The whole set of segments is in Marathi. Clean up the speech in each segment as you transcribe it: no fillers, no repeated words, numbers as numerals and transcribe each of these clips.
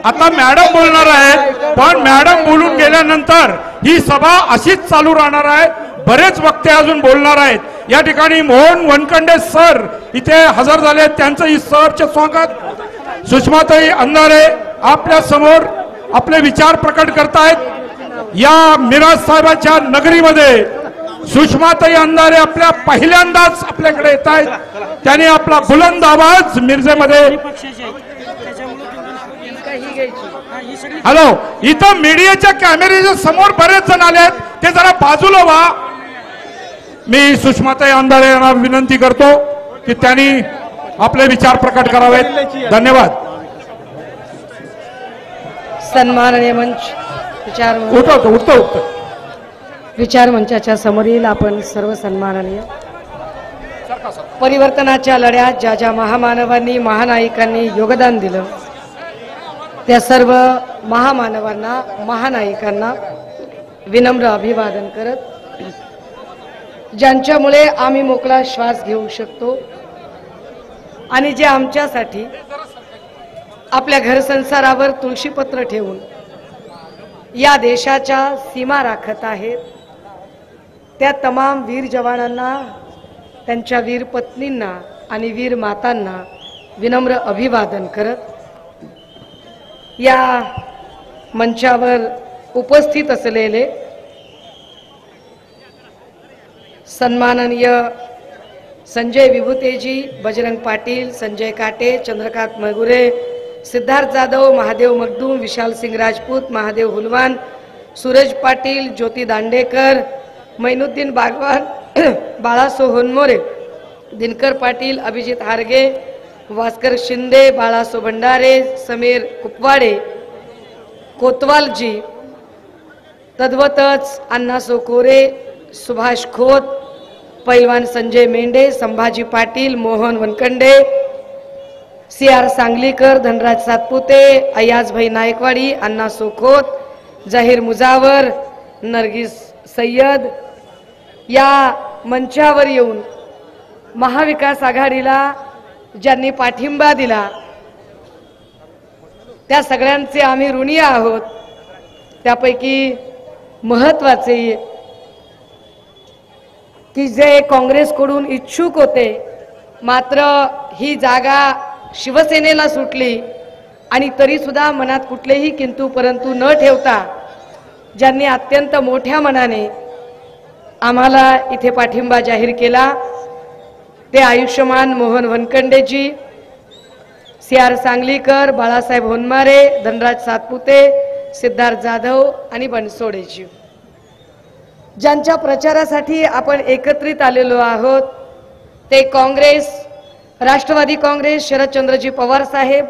आता मॅडम बोलणार आहेत, पण मॅडम बोलून गेल्यानंतर ही सभा अशीच चालू राहणार आहे। बरेच वक्ते अजून बोलणार आहेत। या ठिकाणी मोहन वनखंडे सर इथे हजर झाले, त्यांचं सरचे स्वागत। सुषमाताई अंधारे आपल्या समोर आपले विचार प्रकट करतायत। या मिराज साहेबांच्या नगरीमध्ये सुषमाताई अंधारे आपल्या पहिल्यांदाच आपल्याकडे येत आहेत। त्यांनी आपला बुलंद आवाज मिरजेमध्ये। हॅलो, इथं मीडियाच्या कॅमेऱ्याच्या समोर बरेच जण आले आहेत, ते जरा बाजूला व्हा। मी सुषमाताई अंधारे यांना विनंती करतो की त्यांनी आपले विचार प्रकट करावेत। धन्यवाद। सन्माननीय मंच विचार मंचाच्या समोरील आपण सर्व सन्माननीय परिवर्तनाच्या लढ्यात ज्या ज्या महामानवांनी महानायकांनी योगदान दिलं त्या सर्व महामानवांना महानायकांना विनम्र अभिवादन करत, ज्यांच्यामुळे आम्ही मोकळा श्वास घेऊ शकतो आणि जे आमच्यासाठी आपल्या घरसंसारावर तुळशीपत्र ठेवून या देशाच्या सीमा राखत आहेत, त्या तमाम वीर जवानांना, त्यांच्या वीर पत्नींना आणि वीर मातांना विनम्र अभिवादन करत, या मंचावर उपस्थित असलेले सन्माननीय संजय विभूतेजी, बजरंग पाटील, संजय काटे, चंद्रकांत मगुरे, सिद्धार्थ जाधव, महादेव मगदूम, विशाल सिंग राजपूत, महादेव हुलवान, सूरज पाटील, ज्योती दांडेकर, मैनुद्दीन बागवान, बाळासो होनमोरे, दिनकर पाटील, अभिजित हारगे, भास्कर शिंदे, बाळासो भंडारे, समीर कुपवाडे, कोतवालजी, तद्वतच अण्णासो कोरे, सुभाष खोत, पैलवान संजय मेंढे, संभाजी पाटील, मोहन वनखंडे, CR सांगलीकर, धनराज सातपुते, अयाजभाई नायकवाडी, अण्णा सोखोत, जाहीर मुजावर, नरगिस सय्यद या मंचावर येऊन महाविकास आघाडीला ज्यांनी पाठिंबा दिला त्या सगळ्यांचे आम्ही ऋणी आहोत। त्यापैकी महत्त्वाचे की जे काँग्रेसकडून इच्छुक होते, मात्र ही जागा शिवसेनेला सुटली आणि तरी सुद्धा मनात कुठलेही किंतु परंतु न ठेवता ज्यांनी अत्यंत मोठ्या मनाने आम्हाला इथे पाठिंबा जाहीर केला ते आयुष्यमान मोहन वनखंडेजी, CR सांगलीकर, बाळासाहेब होनमारे, धनराज सातपुते, सिद्धार्थ जाधव आणि बनसोडेजी, ज्यांच्या प्रचारासाठी आपण एकत्रित आलेलो आहोत ते काँग्रेस, राष्ट्रवादी काँग्रेस, शरदचंद्रजी पवार साहेब,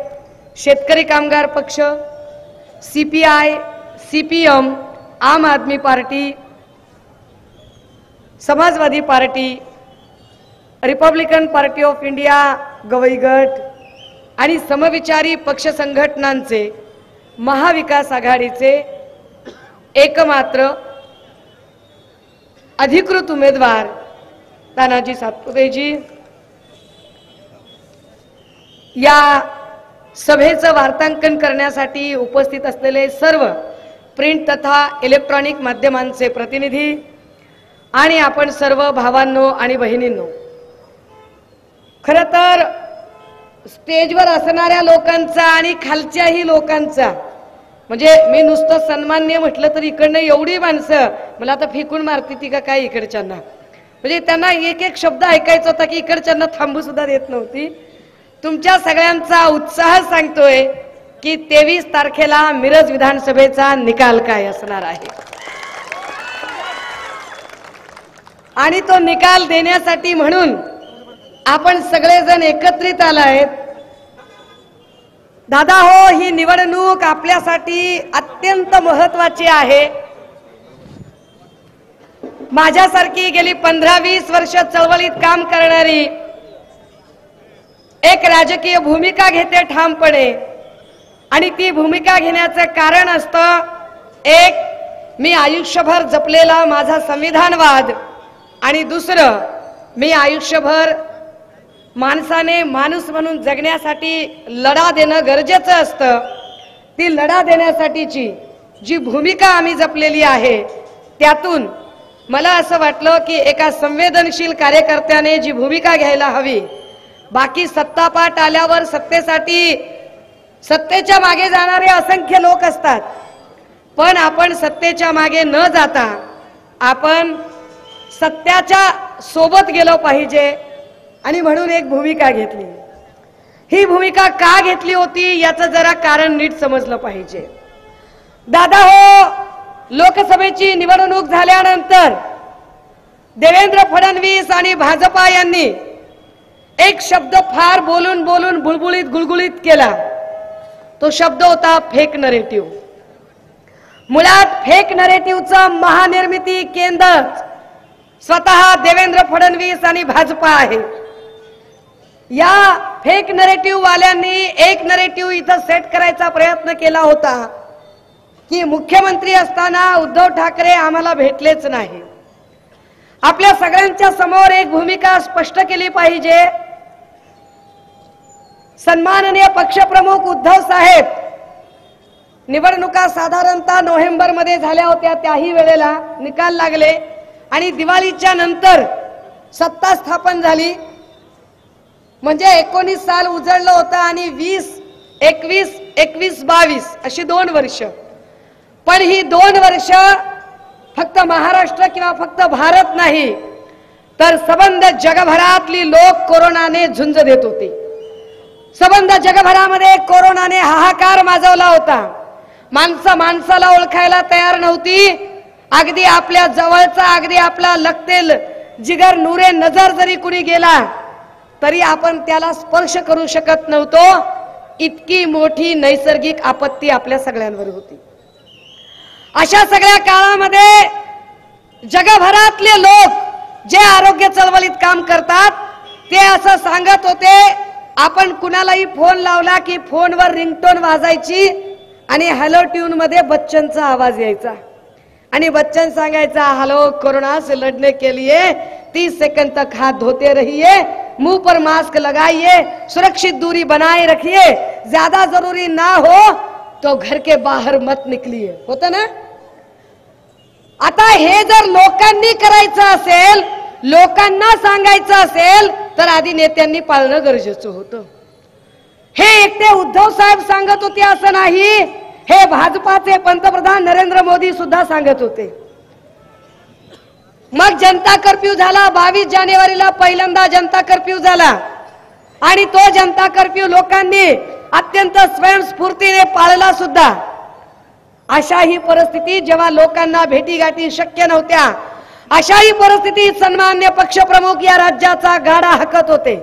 शेतकरी कामगार पक्ष, CPI, CPM, Aam Aadmi Party, Samajwadi Party, Republican Party of India, Gavai गट आणि समविचारी पक्ष संघटनांचे महाविकास आघाडीचे एकमात्र अधिकृत उमेदवार तानाजी सातपुतेजी, या सभेचं वार्तांकन करण्यासाठी उपस्थित असलेले सर्व प्रिंट तथा इलेक्ट्रॉनिक माध्यमांचे प्रतिनिधी आणि आपण सर्व भावांनो आणि बहिणींनो, खरं तर स्टेजवर असणाऱ्या लोकांचा आणि खालच्याही लोकांचा, म्हणजे मी नुसतं सन्मान्य म्हटलं तर इकडनं एवढी माणसं मला आता फेकून मारती ती का काय इकडच्यांना, म्हणजे त्यांना एक एक शब्द ऐकायचा होता की इकडच्यांना थांबू सुद्धा देत नव्हती। तुमच्या सगळ्यांचा उत्साह सांगतोय की 23 तारखेला मिरज विधानसभेचा निकाल काय असणार आहे आणि तो निकाल देण्यासाठी म्हणून आपण सगळेजण एकत्रित आलायत। दादा हो, ही निवडणूक आपल्यासाठी अत्यंत महत्त्वाची आहे। माझ्यासारखी गेली 15-20 वर्ष चळवळीत काम करणारी एक राजकीय भूमिका घेते ठामपणे आणि ती भूमिका घेण्याचं कारण असतं, एक मी आयुष्यभर जपलेला माझा संविधानवाद आणि दुसरं मी आयुष्यभर माणसाने माणूस म्हणून जगण्यासाठी लढा देणं गरजेचं असतं। ती लढा देण्यासाठीची जी भूमिका आम्ही जपलेली आहे त्यातून मला असं वाटलं की एका संवेदनशील कार्यकर्त्याने जी भूमिका घ्यायला हवी, बाकी सत्तापाठ आल्यावर सत्तेसाठी सत्तेच्या मागे जाणारे असंख्य लोक असतात, पण आपण सत्तेच्या मागे न जाता आपण सत्याच्या सोबत गेलो पाहिजे आणि म्हणून एक भूमिका घेतली। ही भूमिका का घेतली होती याचं जरा कारण नीट समजलं पाहिजे। दादा हो, लोकसभेची निवडणूक झाल्यानंतर देवेंद्र फडणवीस आणि भाजपा यांनी एक शब्द फार बोलून बोलून बुळबुळीत गुळगुळीत केला, तो शब्द होता फेक नरेटिव्ह। मुळात फेक नरेटिव्हचं महानिर्मिती केंद्र स्वतः देवेंद्र फडणवीस आणि भाजपा आहे। या फेक नरेटिव्ह वाल्यांनी एक नरेटिव्ह इथं सेट करायचा प्रयत्न केला होता की मुख्यमंत्री असताना उद्धव ठाकरे आम्हाला भेटलेच नाही। आपल्या सगळ्यांच्या समोर एक भूमिका स्पष्ट केली पाहिजे। सन्माननीय पक्षप्रमुख उद्धव साहेब निवडणुका साधारणतः नोव्हेंबर मध्ये झाल्या होत्या, त्याही वेळेला निकाल लागले आणि दिवाळीच्या नंतर सत्ता स्थापन झाली, म्हणजे 19 साल उजळलं होतं आणि 20, 21, 22 अशी 2 वर्ष। पण ही 2 वर्ष फक्त महाराष्ट्र किंवा फक्त भारत नाही तर सबंध जगभरातली लोक कोरोनाने झुंज देत होते। सबंध जगभरामध्ये कोरोनाने हाहाकार माजवला होता। माणसं माणसाला ओळखायला तयार नव्हती। अगदी आपल्या जवळचा, अगदी आपला लगतेल जिगर नूरे नजर जरी कुणी गेला तरी आपण त्याला स्पर्श करू शकत नव्हतो। इतकी मोठी नैसर्गिक आपत्ती आपल्या सगळ्यांवर होती। अशा सगळ्या काळामध्ये जगभरातले लोक जे आरोग्य चळवळीत काम करतात ते असं सांगत होते, आपण कुणालाही फोन लावला की फोनवर रिंगटोन वाजायची आणि हॅलो ट्यून मध्ये बच्चनचा आवाज यायचा आणि बच्चन सांगायचा, हेलो कोरोना से लड़ने के लिए 30 सेकंड तक हाथ धोते रहिए, मुंह पर मास्क लगाइए, सुरक्षित दूरी बनाए रखिए, ज्यादा जरूरी ना हो तो घर के बाहर मत निकलिए। होतं ना? आता हे जर लोकांनी करायचं असेल, लोकांना सांगायचं असेल तर आधी नेत्यांनी पाळणं गरजेचं होतं। हे एकटे उद्धव साहेब सांगत होते असं नाही, हे भाजपाचे पंतप्रधान नरेंद्र मोदी सुद्धा सांगत होते। मग जनता कर्फ्यू झाला, 22 जानेवारीला पहिल्यांदा जनता कर्फ्यू झाला आणि तो जनता कर्फ्यू लोकांनी अत्यंत स्वयंस्फूर्तीने पाळला सुद्धा। अशा ही परिस्थिती जेव्हा लोकांना भेटीगाठी शक्य नव्हत्या, अशाही परिस्थितीत सन्मान्य पक्षप्रमुख या राज्याचा गाडा हाकत होते।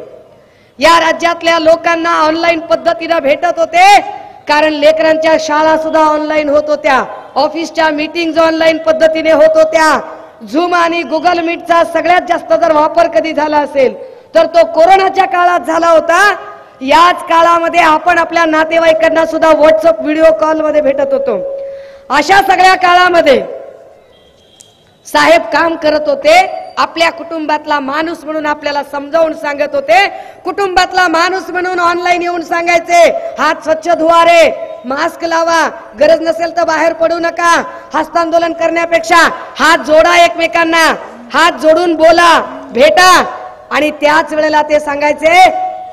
या राज्यातल्या लोकांना ऑनलाईन पद्धतीने भेटत होते, कारण लेकरांच्या शाळा सुद्धा ऑनलाईन होत होत्या, ऑफिसच्या मीटिंग्स ऑनलाईन पद्धतीने होत होत्या। झूम आणि गुगल मीटचा सगळ्यात जास्त जर वापर कधी झाला असेल तर तो कोरोनाच्या काळात झाला होता। याच काळामध्ये आपण आपल्या नातेवाईकांना सुद्धा व्हॉट्सअप व्हिडिओ कॉल मध्ये भेटत होतो। अशा सगळ्या काळामध्ये साहेब काम करत होते, आपल्या कुटुंबातला माणूस म्हणून आपल्याला समजावून सांगत होते। कुटुंबातला माणूस म्हणून ऑनलाईन येऊन सांगायचे, हात स्वच्छ धुवा रे, मास्क लावा, गरज नसेल तर बाहेर पडू नका, हस्तांदोलन करण्यापेक्षा हात जोडा एकमेकांना, हात जोडून बोला, भेटा। आणि त्याच वेळेला ते सांगायचे,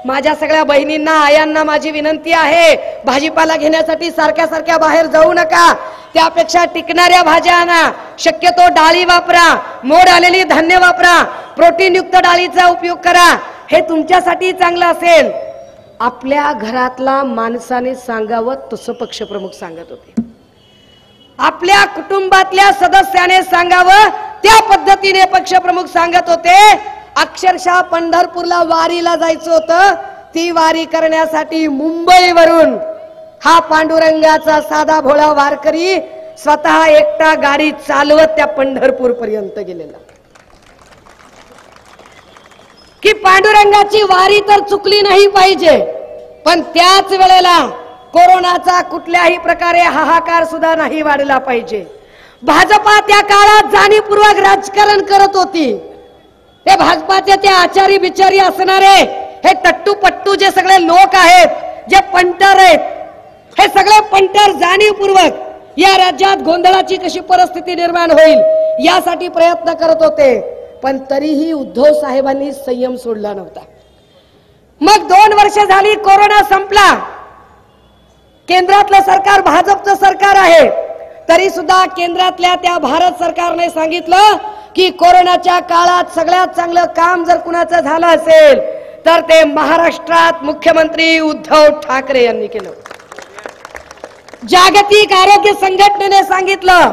माझ्या सगळ्या बहिणींना, आयांना माझी विनंती आहे, भाजीपाला घेण्यासाठी सारख्या सारख्या बाहेर जाऊ नका, त्यापेक्षा टिकणाऱ्या भाज्या आणा, शक्यतो डाळी वापरा, मोड आलेली धान्य वापरा, प्रोटीन युक्त डाळीचा उपयोग करा, हे तुमच्यासाठी चांगलं असेल। आपल्या घरातला माणसाने सांगावं तसं पक्षप्रमुख सांगत होते। आपल्या कुटुंबातल्या सदस्याने सांगावं त्या पद्धतीने पक्षप्रमुख सांगत होते। अक्षरशः पंढरपूरला वारीला जायचं होतं, ती वारी करण्यासाठी मुंबईवरून हा पांडुरंगाचा साधा भोळा वारकरी स्वतः एकटा गाडी चालवत त्या पंढरपूर पर्यंत गेलेला की पांडुरंगाची वारी तर चुकली नाही पाहिजे, पण त्याच वेळेला कोरोनाचा कुठल्याही प्रकारे हाहाकार सुद्धा नाही वाढला पाहिजे। भाजपा त्या काळात जाणीवपूर्वक राजकारण करत होती। ते भाजपाचे ते आचारी बिचारी असणारे हे टट्टू पट्टू जे सगळे लोक आहेत, जे पंटर आहेत, हे सगळे पंटर जाणीवपूर्वक या राज्यात गोंधळाची कशी परिस्थिती निर्माण होईल यासाठी प्रयत्न करत होते, पण तरीही उद्धव साहेबांनी संयम सोडला नव्हता. मग 2 वर्ष झाली, कोरोना संपला, केंद्रातलं सरकार भाजपचं सरकार आहे, तरी सुद्धा केंद्रातल्या त्या भारत सरकारने सांगितलं की कोरोनाच्या काळात सगळ्यात चांगलं काम जर कुणाचं झालं असेल तर ते महाराष्ट्रात मुख्यमंत्री उद्धव ठाकरे यांनी केलं. जागतिक आरोग्य संघटनेने सांगितलं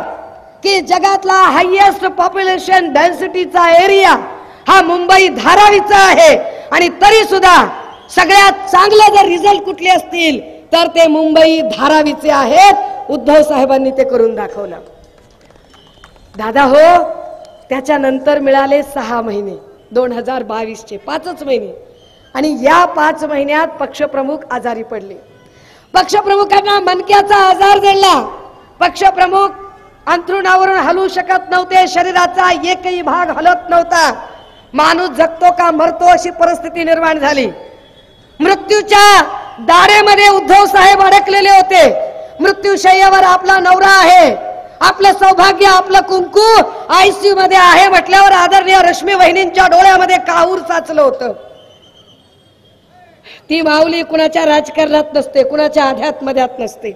की जगातला हायएस्ट पॉप्युलेशन डेन्सिटीचा एरिया हा मुंबई धारावीचा आहे, आणि तरी सुद्धा सगळ्यात चांगले जर रिझल्ट कुठले असतील तर ते मुंबई धारावीचे आहेत. उद्धव साहेबांनी ते करून दाखवलं. दादा हो, त्याच्यानंतर मिळाले 6 महिने 2022चे 5च महिने, आणि या 5 महिन्यात पक्षप्रमुख आजारी पडले. पक्षप्रमुखांना मणक्याचा आजार जडला. पक्षप्रमुख अंथरुणावरून हलू शकत नव्हते, शरीराचा एकही भाग हलत नव्हता. माणूस जगतो का मरतो अशी परिस्थिती निर्माण झाली. मृत्यूच्या दारेमध्ये उद्धव साहेब अडकलेले होते. मृत्यूशय्यावर आपला नवरा आहे, आपलं सौभाग्य, आपलं कुंकू आयसीयू मध्ये आहे म्हटल्यावर आदरणीय रश्मी वहिनींच्या डोळ्यामध्ये काहूर साचलं होतं. ती माऊली कुणाच्या राजकारणात नसते, कुणाच्या अध्यात्मध्यात नसते.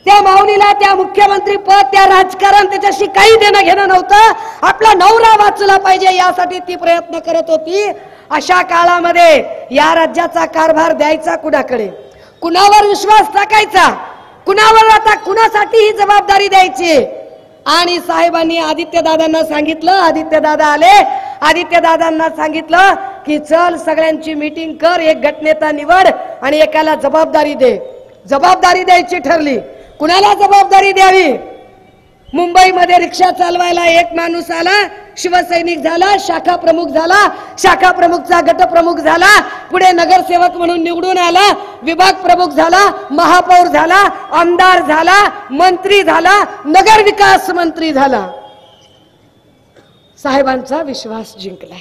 त्या माऊलीला त्या मुख्यमंत्री पद, त्या राजकारण त्याच्याशी काही देणं घेणं नव्हतं. आपला नवरा वाचला पाहिजे यासाठी ती प्रयत्न करत होती. अशा काळामध्ये या राज्याचा कारभार द्यायचा कुणाकडे, कुणावर विश्वास टाकायचा, कुणावर आता कुणासाठी ही जबाबदारी द्यायची. आणि साहेबांनी आदित्यदादांना सांगितलं, आदित्यदादा आले, आदित्यदादांना सांगितलं की चल सगळ्यांची मीटिंग कर, एक गटनेता निवड आणि एकाला जबाबदारी दे. जबाबदारी द्यायची ठरली. कुणाला जबाबदारी द्यावी? मुंबईमध्ये रिक्षा चालवायला एक माणूस आला, शिवसैनिक झाला, शाखा प्रमुख झाला, शाखा प्रमुखचा गटप्रमुख झाला, पुढे नगरसेवक म्हणून निवडून आला, विभाग प्रमुख झाला, महापौर झाला, आमदार झाला, मंत्री झाला, नगर विकास मंत्री झाला. साहेबांचा विश्वास जिंकलाय.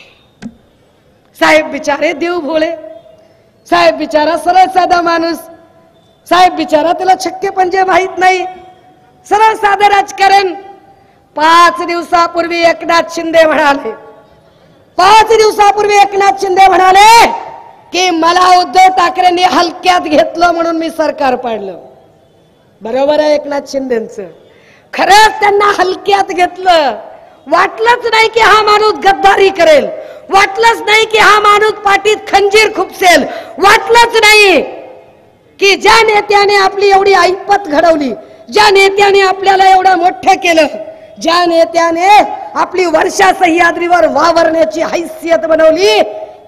साहेब बिचारे देव भोळे, साहेब बिचारा सरळ साधा माणूस, साहेब बिचारा त्याला छक्के पंजे माहित नाही, सरळ साधं राजकारण. 5 दिवसापूर्वी एकनाथ शिंदे म्हणाले, 5 दिवसापूर्वी एकनाथ शिंदे म्हणाले की मला उद्धव ठाकरेंनी हलक्यात घेतलं म्हणून मी सरकार पाडलं. बरोबर आहे एकनाथ शिंदेचं, खरंच त्यांना हलक्यात घेतलं. वाटलंच नाही की हा माणूस गद्दारी करेल, वाटलंच नाही की हा माणूस पाठीत खंजीर खुपसेल, वाटलंच नाही की ज्या नेत्याने आपली एवढी ऐपत घडवली, ज्या नेत्याने आपल्याला एवढं मोठं केलं, ज्या नेत्याने आपली वर्षा सह्याद्रीवर वावरण्याची हैसियत बनवली,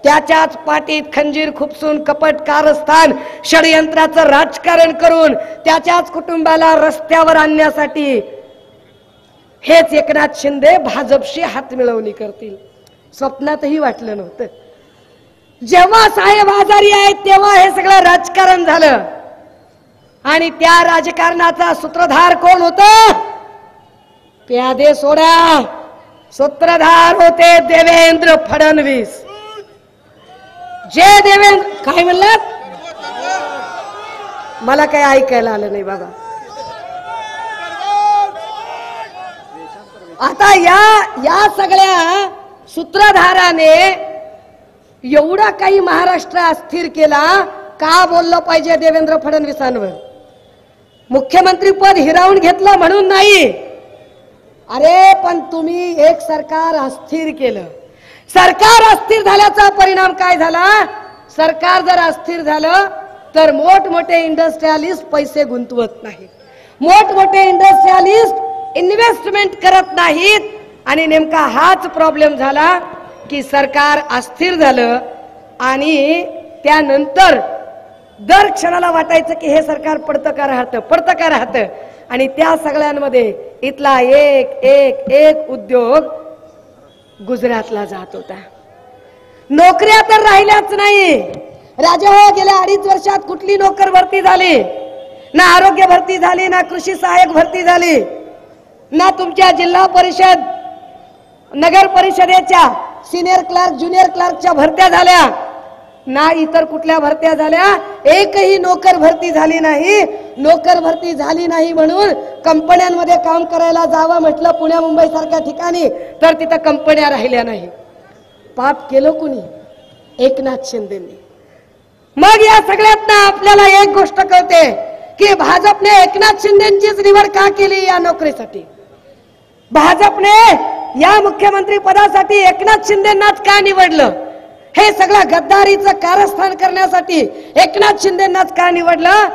त्याच्याच पाठीत खंजीर खुपसून कपट कारस्थान षडयंत्राचं राजकारण करून त्याच्याच कुटुंबाला रस्त्यावर आणण्यासाठी हेच एकनाथ शिंदे भाजपशी हात मिळवणी करतील. स्वप्नातही वाटलं नव्हतं. जेव्हा साहेब आजारी आहेत तेव्हा हे सगळं राजकारण झालं. आणि त्या राजकारणाचा सूत्रधार कोण होता? प्यादे सोडा, सूत्रधार होते देवेंद्र फडणवीस. जे देवेंद्र काय म्हणलात? मला काय ऐकायला आलं नाही बाबा. आता या सगळ्या सूत्रधाराने एवढा काही महाराष्ट्र अस्थिर केला का बोललं पाहिजे देवेंद्र फडणवीसांवर? मुख्यमंत्री पद हिरावून घेतलं म्हणून नाही. अरे पण तुम्ही एक सरकार अस्थिर केलं. सरकार अस्थिर झाल्याचा परिणाम काय झाला? सरकार जर अस्थिर झालं तर मोठमोठे इंडस्ट्रियलिस्ट पैसे गुंतवत नाहीत, मोठमोठे इंडस्ट्रियलिस्ट इन्व्हेस्टमेंट करत नाहीत. आणि नेमका हाच प्रॉब्लेम झाला की सरकार अस्थिर झालं आणि त्यानंतर दर क्षणाला वाटायचं की हे सरकार पडतं का राहतं. आणि त्या सगळ्यांमध्ये इथला एक एक एक उद्योग गुजरातला जात होता. नोकऱ्या तर राहिल्याच नाही. राजा हो, गेल्या 2.5 वर्षात कुठली नोकर भरती झाली? ना आरोग्य भरती झाली, ना कृषी सहाय्यक भरती झाली, ना तुमच्या जिल्हा परिषद नगर परिषदेच्या सिनियर क्लार्क ज्युनियर क्लार्कच्या भरत्या झाल्या, ना इतर कुठल्या भरत्या झाल्या. एकही नोकर भरती झाली नाही. नोकर भरती झाली नाही म्हणून कंपन्यांमध्ये काम करायला जावं म्हटलं पुण्या मुंबई सारख्या ठिकाणी, तर तिथं कंपन्या राहिल्या नाही. पाप केलं कुणी? एकनाथ शिंदेंनी. मग या सगळ्यात आपल्याला एक गोष्ट कळते की भाजपने एकनाथ शिंदेंचीच निवड का केली या नोकरीसाठी. भाजपने या मुख्यमंत्री पदासाठी एकनाथ शिंदेंनाच का निवडलं? हे सगळं गद्दारीचं कारस्थान करण्यासाठी एकनाथ शिंदेंनाच का निवडलं?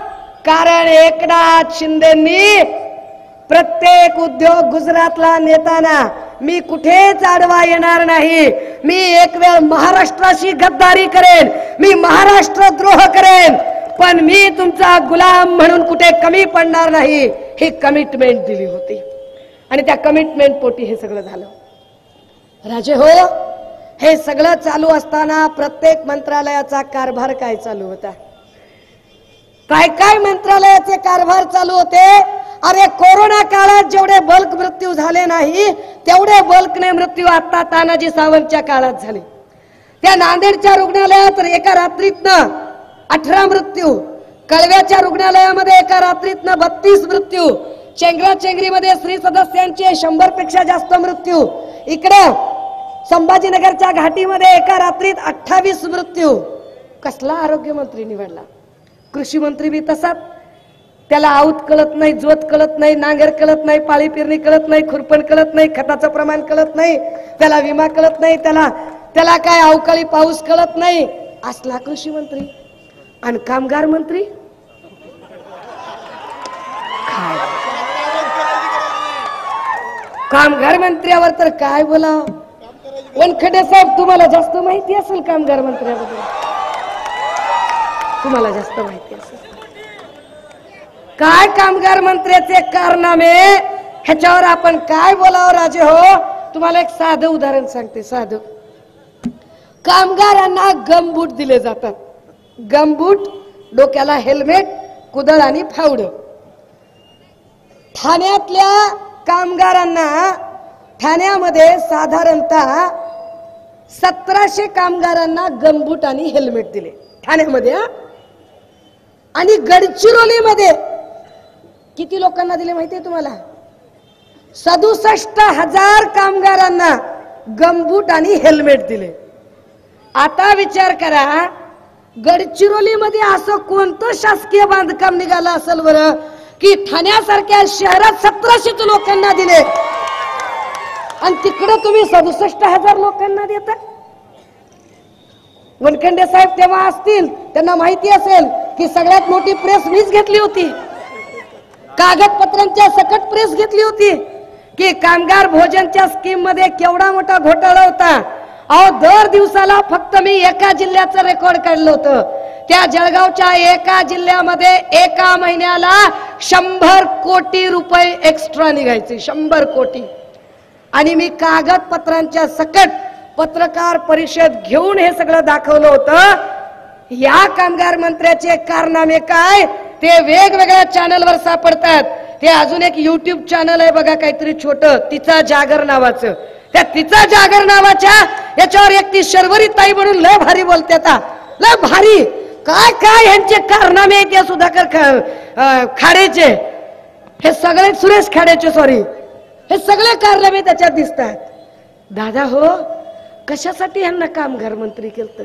कारण एकनाथ शिंदेंनी प्रत्येक उद्योग गुजरातला नेताना मी कुठेच आडवा येणार नाही, मी एक वेळ महाराष्ट्राशी गद्दारी करेन, मी महाराष्ट्र द्रोह करेन, पण मी तुमचा गुलाम म्हणून कुठे कमी पडणार नाही, ही कमिटमेंट दिली होती. आणि त्या कमिटमेंट पोटी हे सगळं झालं. राजे हो, हे सगळं चालू असताना प्रत्येक मंत्रालयाचा कारभार काय चालू होता? काय काय मंत्रालयाचे कारभार चालू होते? अरे कोरोना काळात जेवढे बल्क मृत्यू झाले नाही तेवढे बल्कने मृत्यू आता तानाजी सावंतच्या काळात झाले. त्या नांदेडच्या रुग्णालयात एका रात्रीतनं 18 मृत्यू, कळव्याच्या रुग्णालयामध्ये एका रात्रीतनं 32 मृत्यू, चेंगराचेंगरीमध्ये स्त्री सदस्यांचे 100 पेक्षा जास्त मृत्यू, इकडे संभाजीनगरच्या घाटीमध्ये एका रात्रीत 28 मृत्यू. कसला आरोग्य मंत्री निवडला? कृषी मंत्री बी तसाच, त्याला आऊत कळत नाही, जोत कळत नाही, नांगर कळत नाही, पाळी पेरणी कळत नाही, खुरपण कळत नाही, खताचं प्रमाण कळत नाही, त्याला विमा कळत नाही, त्याला काय अवकाळी पाऊस कळत नाही, असला कृषी मंत्री. आणि कामगार मंत्री कामगार मंत्र्यावर तर काय बोला. वनखडे साहेब, तुम्हाला जास्त माहिती असेल कामगार मंत्र्याबद्दल, तुम्हाला जास्त माहिती असेल. काय कामगार मंत्र्याचे कारनामे, ह्याच्यावर आपण काय बोलावं राजे हो? तुम्हाला एक साधं उदाहरण सांगते. साधं, कामगारांना गमबूट दिले जातात. गमबूट, डोक्याला हेल्मेट, कुदळ आणि फावड. ठाण्यातल्या कामगारांना, ठाण्यामध्ये साधारणतः 1700 कामगारांना गमबूट आणि हेल्मेट दिले ठाण्यामध्ये. आणि गडचिरोलीमध्ये किती लोकांना दिले माहितीये तुम्हाला? 67,000 कामगारांना गमबूट आणि हेल्मेट दिले. आता विचार करा, गडचिरोलीमध्ये असं कोणतं शासकीय बांधकाम निघालं असेल बरं की ठाण्यासारख्या शहरात 1700 लोकांना दिले आणि तिकडे तुम्ही 67,000 लोकांना देता? वनखंडे साहेब तेव्हा असतील, त्यांना माहिती असेल की सगळ्यात मोठी प्रेस मीच घेतली होती, कागदपत्रांच्या सकट प्रेस घेतली होती की कामगार भोजनच्या स्कीम मध्ये केवढा मोठा घोटाळा होता. अहो, दर दिवसाला फक्त मी एका जिल्ह्याचं रेकॉर्ड काढलं होतं. त्या जळगावच्या एका जिल्ह्यामध्ये एका महिन्याला 100 कोटी रुपये एक्स्ट्रा निघायचे, 100 कोटी. आणि मी कागदपत्रांच्या सकट पत्रकार परिषद घेऊन हे सगळं दाखवलं होतं. या कामगार मंत्र्याचे कारनामे काय ते वेगवेगळ्या चॅनलवर सापडतात. ते अजून एक युट्यूब चॅनल आहे बघा, काहीतरी छोटं, तिचा जागर नावाचं. त्या तिचा जागर नावाच्या याच्यावर एक ती शर्वरी ताई म्हणून लय भारी बोलते, लय भारी. काय काय यांचे कारनामे आहेत या सुधाकर खाडेचे, हे सगळे सुरेश खाडेचे, सॉरी, हे सगळे कारनामे त्याच्यात दिसतात. दादा हो, कशासाठी यांना कामगार मंत्री केलं?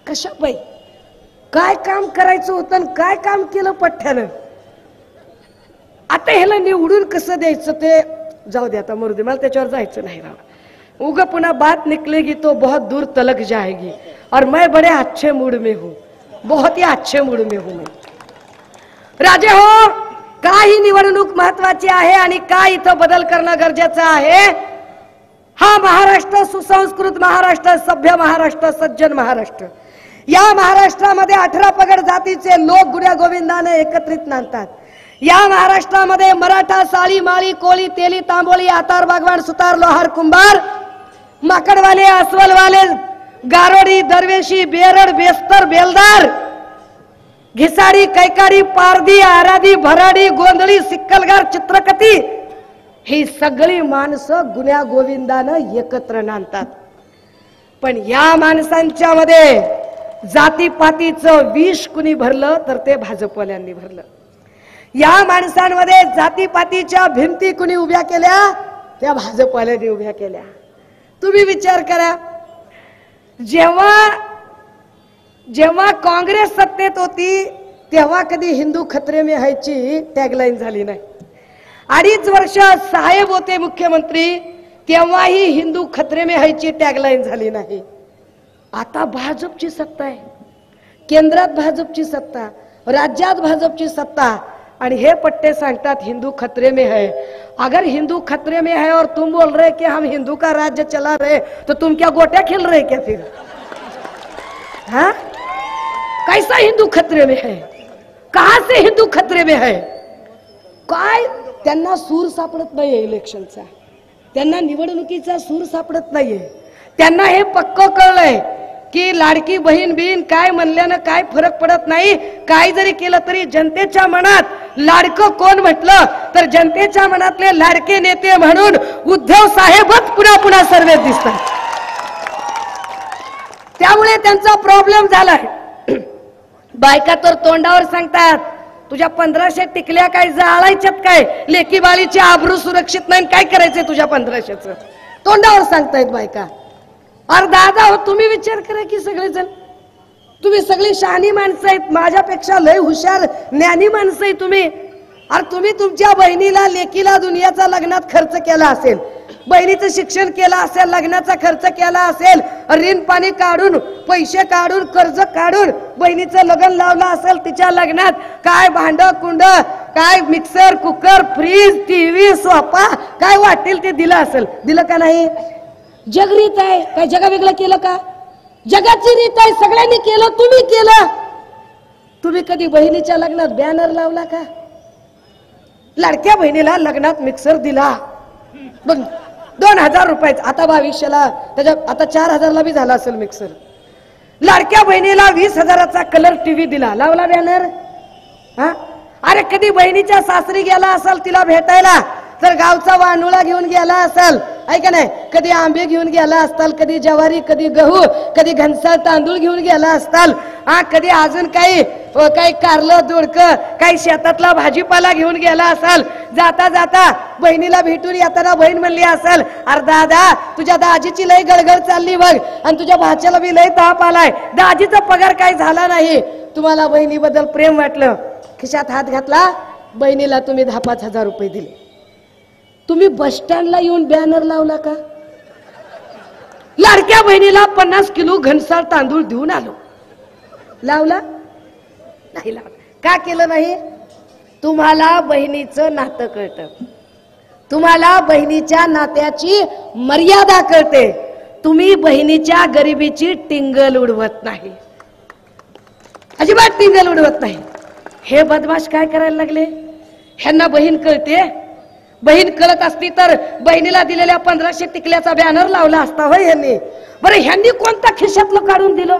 कशा बाई, काय काम करायचं होतं, काय काम केलं पठ्ठ्यानं? आता ह्याला निवडून कसं द्यायचं ते जाऊ दे, आता मरू दे, मला त्याच्यावर जायचं नाही राव. उगा पुन्हा बात निकलेगी तो बहुत दूर तलक जाएगी. और मैं बड़े अच्छे मूड में हूँ, बहुत ही अच्छे मूड में हूँ मैं. राजे हो, का ही निवडणूक महत्वाची आहे आणि का इथं बदल करणं गरजेचं आहे? हा महाराष्ट्र सुसंस्कृत महाराष्ट्र, सभ्य महाराष्ट्र, सज्जन महाराष्ट्र. या महाराष्ट्रामध्ये 18 पगड जातीचे लोक गुण्या गोविंदाने एकत्रित नांदतात. या महाराष्ट्रामध्ये मराठा, साळी, माळी, कोळी, तेली, तांबोळी, आतार, बागवान, सुतार, लोहार, कुंभार, माकडवाले, अस्वलवाले, गारोडी, दरवेशी, बेरड, बेस्तर, बेलदार, घिसाडी, कैकाडी, पारधी, आराधी, भराडी, गोंधळी, सिक्कलगार, चित्रकती, ही सगळी माणसं गुण्या गोविंदानं एकत्र नांदतात. पण या माणसांच्या मध्ये जातीपातीचं विष कुणी भरलं तर ते भाजपवाल्यांनी भरलं. या माणसांमध्ये जातीपातीच्या भिंती कुणी उभ्या केल्या? त्या भाजपवाल्यांनी उभ्या केल्या. तुम्ही विचार करा, जेव्हा काँग्रेस सत्तेत होती तेव्हा कधी हिंदू खतरे में है ची टॅगलाईन झाली नाही. 2.5 वर्ष साहेब होते मुख्यमंत्री तेव्हाही हिंदू खतरे में है ची टॅगलाईन झाली नाही. आता भाजपची सत्ता आहे, केंद्रात भाजपची सत्ता, राज्यात भाजपची सत्ता, आणि हे पट्टे सांगतात हिंदू खतरे में है. अगर हिंदू खतरे में है और तुम बोल रहे कि हम हिंदू का राज्य चला रहे, तो तुम क्या गोट्या खेल रहे क्या फिर? हाँ, कैसा हिंदू खतरे में है? कहां से हिंदू खतरे में है? काय त्यांना सूर सापडत नाहीये इलेक्शनचा, त्यांना निवडणुकीचा सूर सापडत नाहीये. त्यांना हे पक्क कळलंय की लाडकी बहीण बिन काय म्हणल्यानं काय फरक पडत नाही. काय जरी केलं तरी जनतेच्या मनात लाडकं कोण म्हटलं तर जनतेच्या मनातले लाडके नेते म्हणून उद्धव साहेबच पुन्हा पुन्हा सर्वेत दिसतात. त्यामुळे त्यांचा प्रॉब्लेम झालाय. बायका तर तोंडावर सांगतात तुझ्या 1500 टिकल्या काय जाळायच्यात काय, लेकी बाळीची आबरू सुरक्षित नाही, काय करायचंय तुझ्या 1500चं, तोंडावर सांगतायत बायका. अरे दादा हो, तुम्ही विचार करा की सगळेजण, तुम्ही सगळी शहाणी माणसं आहेत, माझ्यापेक्षा लय हुशार ज्ञानी माणसं आहे तुम्ही. अरे तुम्ही तुमच्या बहिणीला लेकीला दुनियाचा लग्नात खर्च केला असेल, बहिणीचं शिक्षण केलं असेल, लग्नाचा खर्च केला असेल, ऋण पाणी काढून पैसे काढून कर्ज काढून बहिणीचं लग्न लावलं असेल, तिच्या लग्नात काय भांड कुंड, काय mixer cooker fridge TV sofa काय वाटेल ते दिलं असेल. दिलं का नाही? जगरीत आहे काय, जगा वेगळं केलं का? जगाची रीत आहे, सगळ्यांनी केलं, तुम्ही केलं. तुम्ही कधी बहिणीच्या लग्नात बॅनर लावला का? लाडक्या बहिणीला लग्नात मिक्सर दिला, 2000 रुपयाचा, आता 2200ला, त्याच्या आता 4000ला बी झाला असेल मिक्सर. लाडक्या बहिणीला 20,000चा कलर टीव्ही दिला, लावला बॅनर. हा, अरे कधी बहिणीच्या सासरी गेला असेल तिला भेटायला तर गावचा वानुळा घेऊन गेला असेल, ऐका नाही, कधी आंबे घेऊन गेला असताल, कधी ज्वारी, कधी गहू, कधी घनसाळ तांदूळ घेऊन गेला असताल, हा, कधी अजून काही कारलं दोडकं काही शेतातला भाजीपाला घेऊन गेला असाल. जाता जाता बहिणीला भेटून येताना बहीण म्हणली असेल, अरे दादा तुझ्या दाजीची लय गडगड चालली बघ, आणि तुझ्या भाच्याला बी लय ताप आलाय, दाजीचा पगार काही झाला नाही. तुम्हाला बहिणीबद्दल प्रेम वाटलं, खिशात हात घातला, बहिणीला तुम्ही 10-5 रुपये दिले. तुम्ही बस स्टँडला येऊन बॅनर लावला का? लाडक्या बहिणीला 50 किलो घनसाळ तांदूळ देऊन आलो, लावला नाही? लावला का केलं नाही? तुम्हाला बहिणीचं नातं कळतं, तुम्हाला बहिणीच्या नात्याची मर्यादा कळते. तुम्ही बहिणीच्या गरिबीची टिंगल उडवत नाही, अजिबात टिंगल उडवत नाही. हे बदमाश काय करायला लागले? ह्यांना बहीण कळते. बहीण कळत असती तर बहिणीला दिलेल्या 1500 टिकल्याचा बॅनर लावला असता होय ह्यांनी. बरं ह्यांनी कोणता खिशातलं काढून दिलं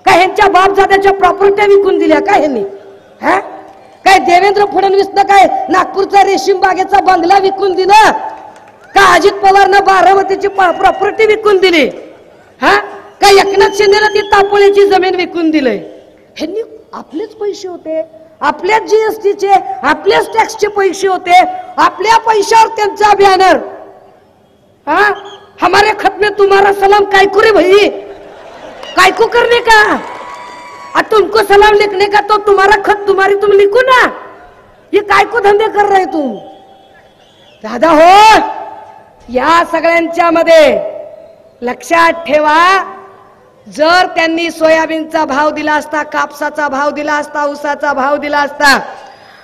का? ह्यांच्या बापजाद्याच्या प्रॉपर्ट्या विकून दिल्या का ह्यांनी? हा, काय देवेंद्र फडणवीसनं काय नागपूरचा रेशीम बागेचा बंगला विकून दिला का? अजित पवारनं बारामतीची प्रॉपर्टी विकून दिली? हा, का एकनाथ शिंदेनं ती तापोळीची जमीन विकून दिलंय? ह्यांनी आपलेच पैसे होते, आपल्याच जीएसटीचे, आपल्याच टॅक्सचे पैसे होते, आपल्या पैशावर त्यांचा बॅनर. हाँ, हमारे खत में तुम्हारा सलाम कायको रे भाई, कायको करने का? तुमको सलाम लिखने का तो तुम्हारा खत तुम्हारी तुम लिखो ना, ये कायको धंदे कर रहे तुम? दादा हो, या सगळ्यांच्या मध्ये लक्षात ठेवा, जर त्यांनी सोयाबीनचा भाव दिला असता, कापसाचा भाव दिला असता, ऊसाचा भाव दिला असता,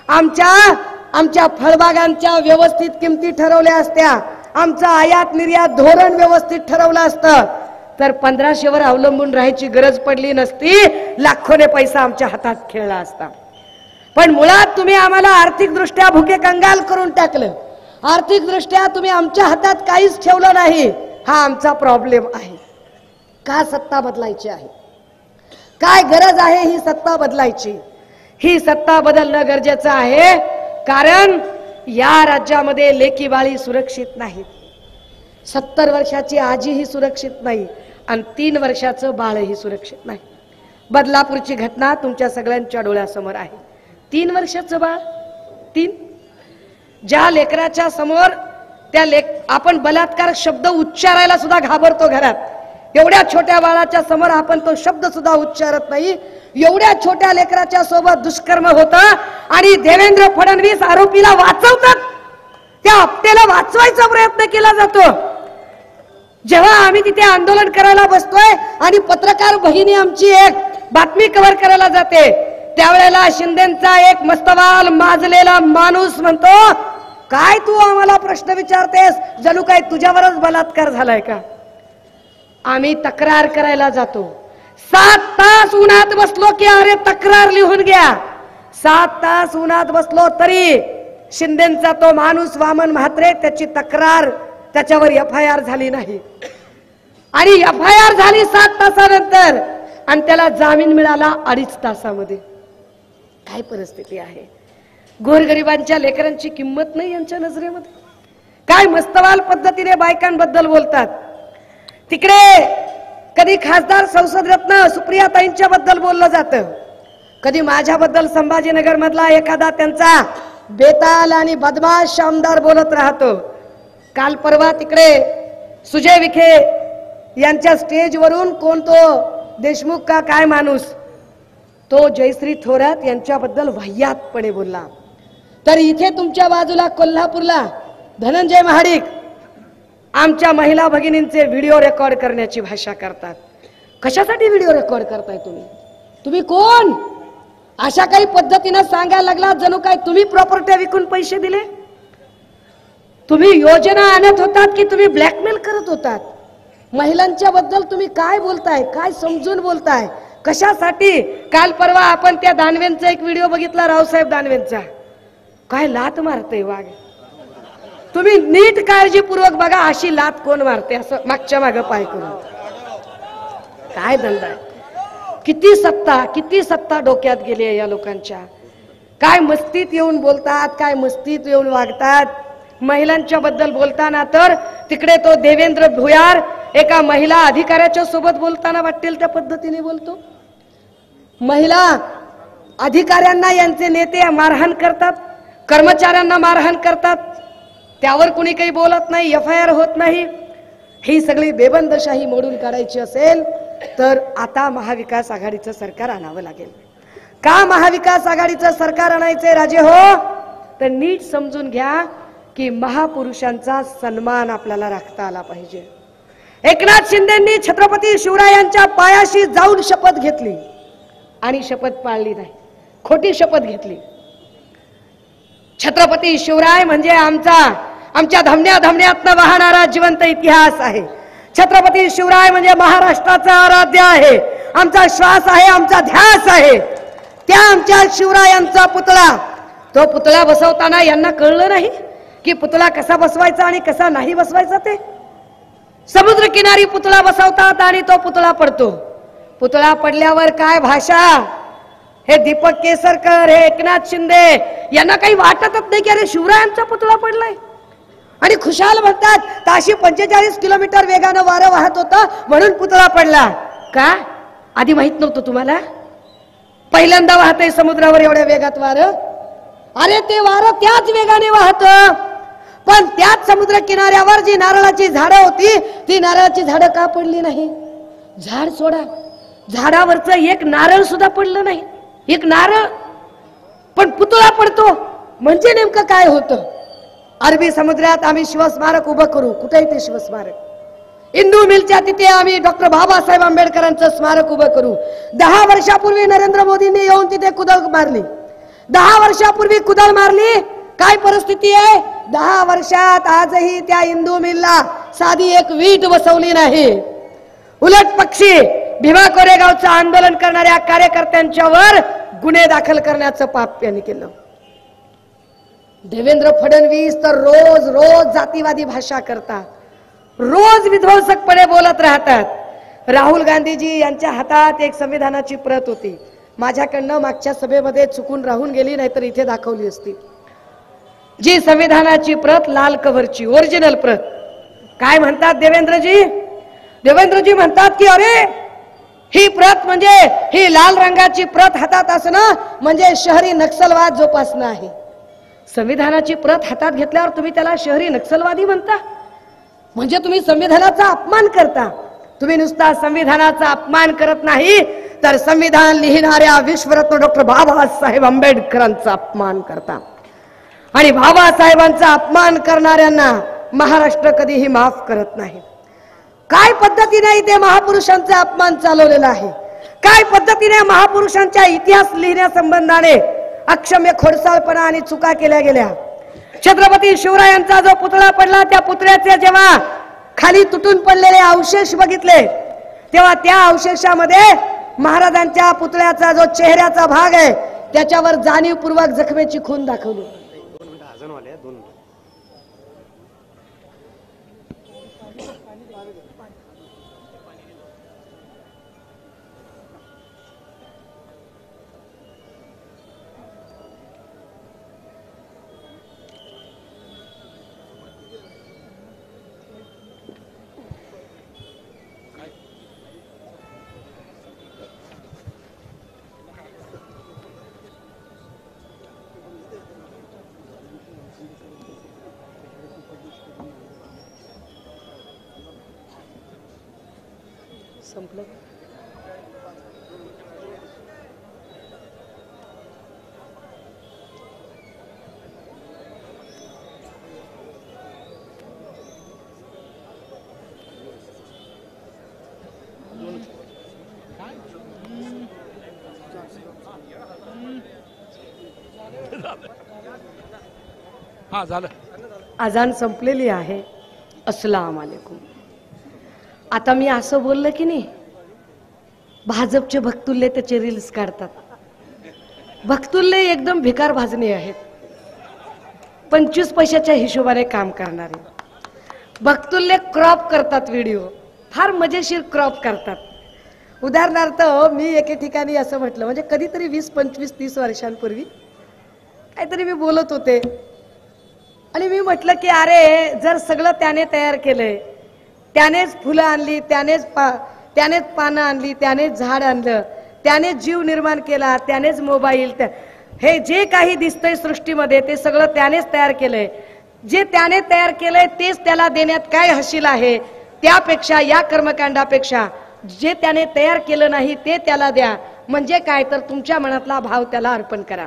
आमच्या फळबागांच्या व्यवस्थित किमती ठरवल्या असत्या, आमचं आयात निर्यात धोरण व्यवस्थित ठरवलं असतं, तर 1500 वर अवलंबून राहायची गरज पडली नसती, लाखोने पैसा आमच्या हातात खेळला असता. पण मुळात तुम्ही आम्हाला आर्थिक दृष्ट्या भुके कंगाल करून टाकलं. आर्थिक दृष्ट्या तुम्ही आमच्या हातात काहीच ठेवलं नाही. हा आमचा प्रॉब्लेम आहे. का सत्ता बदलायची आहे? काय गरज आहे ही सत्ता बदलायची? ही सत्ता बदलणं गरजेचं आहे, कारण या राज्यामध्ये लेकी बाळी सुरक्षित नाहीत. 70 वर्षाची आजीही सुरक्षित नाही आणि 3 वर्षाचं बाळही सुरक्षित नाही. बदलापूरची घटना तुमच्या सगळ्यांच्या डोळ्यासमोर आहे. 3 वर्षाचं बाळ 3 ज्या लेकराच्या समोर आपण बलात्कार शब्द उच्चारायला सुद्धा घाबरतो घरात, एवढ्या छोट्या बाळाच्या समोर आपण तो शब्द सुद्धा उच्चारत नाही, एवढ्या छोट्या लेकराच्या सोबत दुष्कर्म होतं आणि देवेंद्र फडणवीस आरोपीला वाचवतात, त्या आपल्याला वाचवायचा प्रयत्न केला जातो। जेव्हा आम्ही तिथे आंदोलन करायला बसतोय आणि पत्रकार भगिनी आमची एक बातमी कव्हर करायला जाते, त्यावेळेला शिंदेचा एक मस्तवाल माजलेला माणूस म्हणतो, काय तू आम्हाला प्रश्न विचारतेस, जणू काय तुझ्यावरच बलात्कार झालाय का। आम्ही तक्रार करायला जातो, 7 तास उन्हात बसलो की अरे तक्रार लिहून घ्या, 7 तास उन्हात बसलो तरी शिंदेचा तो माणूस वामन म्हात्रे त्याची तक्रार, त्याच्यावर FIR झाली नाही आणि FIR झाली 7 तासानंतर आणि त्याला जामीन मिळाला 2.5 तासामध्ये। काय परिस्थिती आहे, गोरगरिबांच्या लेकरांची किंमत नाही यांच्या नजरेमध्ये। काय मस्तवाल पद्धतीने बायकांबद्दल बोलतात, तिकडे कधी खासदार संसद रत्न सुप्रियाताईंच्या बद्दल बोललं जातं, कधी माझ्याबद्दल संभाजीनगर मधला एखादा त्यांचा बेताल आणि बदमाश आमदार बोलत राहतो। काल परवा तिकडे सुजय विखे यांच्या स्टेजवरून कोण तो देशमुख का काय माणूस तो जयश्री थोरात यांच्याबद्दल वाह्यातपणे बोलला, तर इथे तुमच्या बाजूला कोल्हापूरला धनंजय महाडिक आमच्या महिला भगिनींचे व्हिडिओ रेकॉर्ड करण्याची भाषा करतात। कशासाठी व्हिडिओ रेकॉर्ड करताय तुम्ही कोण, अशा काही पद्धतीने सांगायला लागला जणू काय तुम्ही प्रॉपर्टी विकून पैसे दिले, तुम्ही योजना आणत होतात की तुम्ही ब्लॅकमेल करत होतात। महिलांच्या बद्दल तुम्ही काय बोलताय, काय समजून बोलताय, कशासाठी। काल परवा आपण त्या दानवेंचा एक व्हिडिओ बघितला, रावसाहेब दानवेंचा, काय लात मारते वाघ, तुम्ही नीट काळजीपूर्वक बघा अशी लात कोण मारते, असं मागच्या मागे पाय करून। काय धंदा आहे, किती सत्ता डोक्यात गेली आहे या लोकांच्या, काय मस्तीत येऊन बोलतात, काय मस्तीत येऊन वागतात। महिलांच्या बद्दल बोलताना तर तिकडे तो देवेंद्र भुयार एका महिला अधिकाऱ्याच्या सोबत बोलताना वाटेल त्या पद्धतीने बोलतो। महिला अधिकाऱ्यांना यांचे नेते मारहाण करतात, कर्मचाऱ्यांना मारहाण करतात, त्यावर कुणी काही बोलत नाही, FIR होत नाही। ही सगळी बेबंदशाही मोडून काढायची असेल तर आता महाविकास आघाडीचं सरकार आणावं लागेल। का महाविकास आघाडीचं सरकार आणायचे राजे हो, तर नीट समजून घ्या की महापुरुषांचा सन्मान आपल्याला राखता आला पाहिजे। एकनाथ शिंदेंनी छत्रपती शिवरायांच्या पायाशी जाऊन शपथ घेतली आणि शपथ पाळली नाही, खोटी शपथ घेतली। छत्रपती शिवराय म्हणजे आमच्या धमन्यातनं वाहणारा जिवंत इतिहास आहे। छत्रपती शिवराय म्हणजे महाराष्ट्राचा आराध्य आहे, आमचा श्वास आहे, आमचा ध्यास आहे। त्या आमच्या शिवरायांचा पुतळा, तो पुतळा बसवताना यांना कळलं नाही की पुतळा कसा बसवायचा आणि कसा नाही बसवायचा। ते समुद्र किनारी पुतळा बसवतात आणि तो पुतळा पडतो, पुतळा पडल्यावर काय भाषा, हे दीपक केसरकर, हे एकनाथ शिंदे यांना काही वाटतच नाही की अरे शिवरायांचा पुतळा पडलाय, आणि खुशाल म्हणतात ताशी 45 किलोमीटर वेगानं वारं वाहत होतं म्हणून पुतळा पडला। का आधी माहित नव्हतं तुम्हाला, पहिल्यांदा वाहतंय समुद्रावर एवढ्या वेगात वारं, अरे ते वारं त्याच वेगाने वाहतं, पण त्याच समुद्र किनाऱ्यावर जी नारळाची झाडं होती ती नारळाची झाडं का पडली नाही। झाड सोडा, झाडावरचं एक नारळ सुद्धा पडलं नाही, एक नारळ, पण पुतळा पडतो म्हणजे नेमकं काय होतं। अरबी समुद्रात आम्ही शिवस्मारक उभं करू, कुठे ते शिवस्मारक, इंदू मिलच्या तिथे आम्ही डॉक्टर बाबासाहेब आंबेडकरांचं स्मारक उभं करू। 10 वर्षापूर्वी नरेंद्र मोदींनी येऊन तिथे कुदळ मारली, 10 वर्षापूर्वी कुदळ मारली, काय परिस्थिती आहे, 10 वर्षात आजही त्या इंदू मिलला साधी एक वीट बसवली नाही। उलट पक्षी भीमा कोरेगावचं आंदोलन करणाऱ्या कार्यकर्त्यांच्यावर गुन्हे दाखल करण्याचं पाप त्यांनी केलं। देवेंद्र फडणवीस तर रोज जातीवादी भाषा करतात, रोज विध्वंसकपणे बोलत राहतात। राहुल गांधीजी यांच्या हातात एक संविधानाची प्रत होती, माझ्याकडनं मागच्या सभेमध्ये चुकून राहून गेली, नाहीतर इथे दाखवली असती। जी संविधानाची प्रत लाल कव्हरची ओरिजिनल प्रत, काय म्हणतात देवेंद्रजी म्हणतात की अरे ही प्रत म्हणजे ही लाल रंगाची प्रत हातात असणं म्हणजे शहरी नक्षलवाद जोपासणं आहे। संविधानाची प्रत हातात घेतल्यावर तुम्ही त्याला शहरी नक्षलवादी म्हणता, म्हणजे तुम्ही संविधानाचा अपमान करता. तुम्ही नुसता संविधानाचा अपमान करत नाही तर संविधान लिहिणाऱ्या विश्वरत्न डॉक्टर बाबासाहेब आंबेडकरांचा अपमान करता. आणि बाबासाहेबांचा अपमान करणाऱ्यांना महाराष्ट्र कधीही माफ करत नाही. काय पद्धतीने इथे महापुरुषांचा अपमान चालवलेला आहे, काय पद्धतीने महापुरुषांच्या इतिहास लिहिण्यासंबंधाने अक्षम्य खोडसाळपणा आणि चुका केल्या गेल्या. छत्रपती शिवरायांचा जो पुतळा पडला त्या पुतळ्याचे जेव्हा खाली तुटून पडलेले अवशेष बघितले तेव्हा त्या अवशेषामध्ये महाराजांच्या पुतळ्याचा जो चेहऱ्याचा भाग आहे त्याच्यावर जाणीवपूर्वक जखमेची खून दाखवली. संपलं. हा झालं. अजान संपलेली आहे. अस्सलाम वालेकुम. आता मी असं बोललं की नाही, भाजपचे भक्तुल्ले त्याचे रील्स काढतात. भक्तुल्ले एकदम भिकार भाजणी आहेत, 25 पैशाच्या हिशोबाने काम करणारे भक्तुल्ले क्रॉप करतात व्हिडिओ, फार मजेशीर क्रॉप करतात. उदाहरणार्थ मी एके ठिकाणी असं म्हटलं, म्हणजे कधीतरी 20, 25, 30 वर्षांपूर्वी काहीतरी मी बोलत होते आणि मी म्हटलं की अरे जर सगळं त्याने तयार केलंय, त्यानेच फुलं आणली, त्यानेच पानं आणली, त्यानेच झाड आणलं, त्यानेच जीव निर्माण केला, त्यानेच मोबाईल, हे जे काही दिसतंय सृष्टीमध्ये ते सगळं त्यानेच तयार केलंय. जे त्याने तयार केलंय तेच त्याला देण्यात काय हशील आहे. त्यापेक्षा या कर्मकांडापेक्षा जे त्याने तयार केलं नाही ते त्याला द्या. म्हणजे काय तर तुमच्या मनातला भाव त्याला अर्पण करा.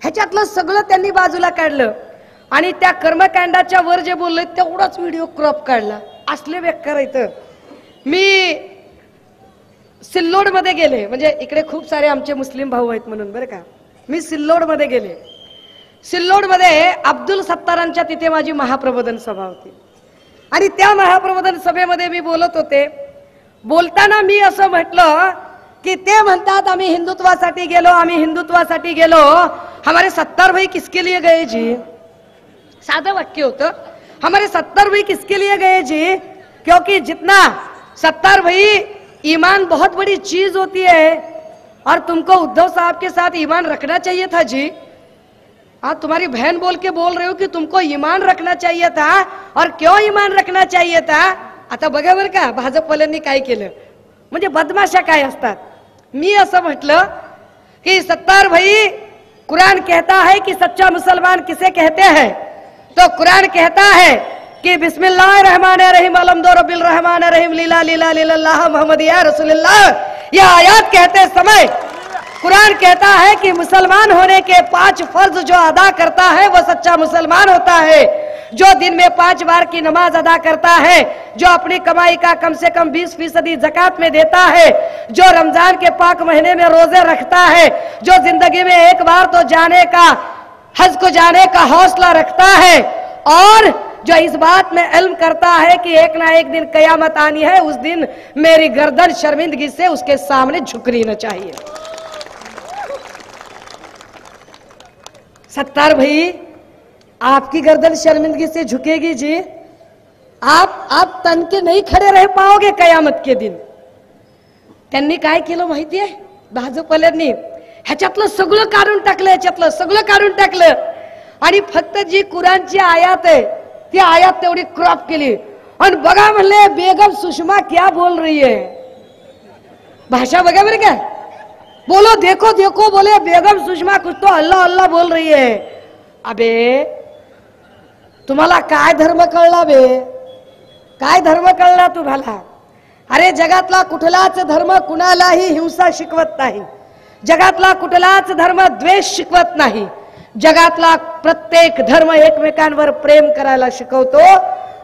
ह्याच्यातलं सगळं त्यांनी बाजूला काढलं आणि त्या कर्मकांडाच्या वर जे बोलले तेवढाच व्हिडिओ क्रॉप काढला. असले बेकार इथं. मी सिल्लोड मध्ये गेले, म्हणजे इकडे खूप सारे आमचे मुस्लिम भाऊ आहेत म्हणून बरं का. मी सिल्लोड मध्ये गेले. सिल्लोड मध्ये अब्दुल सत्तारांच्या तिथे माझी महाप्रबोधन सभा होती आणि त्या महाप्रबोधन सभेमध्ये मी बोलत होते. बोलताना मी असं म्हटलं की ते म्हणतात आम्ही हिंदुत्वासाठी गेलो, आम्ही हिंदुत्वासाठी गेलो. हमारे 70 भाई किसके लिए गए जी? साधं वाक्य होतं. हमारे 70 भाई किसके लिए गए जी? क्योंकि जितना 70 भाई ईमान बहुत बड़ी चीज होती है और तुमको उद्धव साहब के साथ ईमान रखना चाहिए था जी. हाँ, तुम्हारी बहन बोल के बोल रहे हो कि तुमको ईमान रखना चाहिए था. और क्यों ईमान रखना चाहिए था? आता बघा बरं का भाजपवाल्यांनी काय केलं, म्हणजे बदमाशा काय असतात. मी असं म्हटलं कि 70 भाई कुरान कहता है कि सच्चा मुसलमान किसे कहते हैं, तो कुरान कहता है कि बिस्मिल्लाहिर्रहमानिर्रहीम अलहम्दु रब्बिल रहमानिर रहीम लीला लीला लिल्लाह मोहम्मद या रसूलुल्लाह. यह आयत कहते समय कुरान कहता है कि मुसलमान होने के 5 फर्ज जो अदा करता है वो सच्चा मुसलमान होता है. जो दिन में 5 बार की नमाज अदा करता है, जो अपनी कमाई का कम से कम 20% ज़कात में देता है, जो रमजान के पाक महीने में रोजे रखता है, जो जिंदगी में एक बार तो जाने का हज को जाने का हौसला रखता है और जो इस बात में इल्म करता है कि एक ना एक दिन कयामत आनी है, उस दिन मेरी गर्दन शर्मिंदगी से उसके सामने झुकनी न चाहिए. 70 भाई आपकी गर्दन शर्मिंदगी से झुकेगी जी. आप तन के नहीं खड़े रह पाओगे कयामत के दिन. त्यांनी काय केलं माहितीये भाजपवाल्यांनी, ह्याच्यातलं सगळं काढून टाकलं, ह्याच्यातलं सगळं काढून टाकलं आणि फक्त जी कुरानची आयात आहे ती आयात तेवढी क्रॉप केली. आणि बघा म्हणले बेगम सुषमा क्या बोल रही है. भाषा बघा बरं का. बोलो देखो देखो बोले बेगम सुषमा कुछ तो अल्लाह अल्लाह बोल रही है. अबे तुम्हाला काय धर्म कळला बे? काय धर्म कळला तुम्हाला? अरे जगातला कुठलाच धर्म कुणालाही हिंसा शिकवत नाही. जगातला कुठलाच धर्म द्वेष शिकवत नाही. जगातला प्रत्येक धर्म एकमेकांवर प्रेम करायला शिकवतो.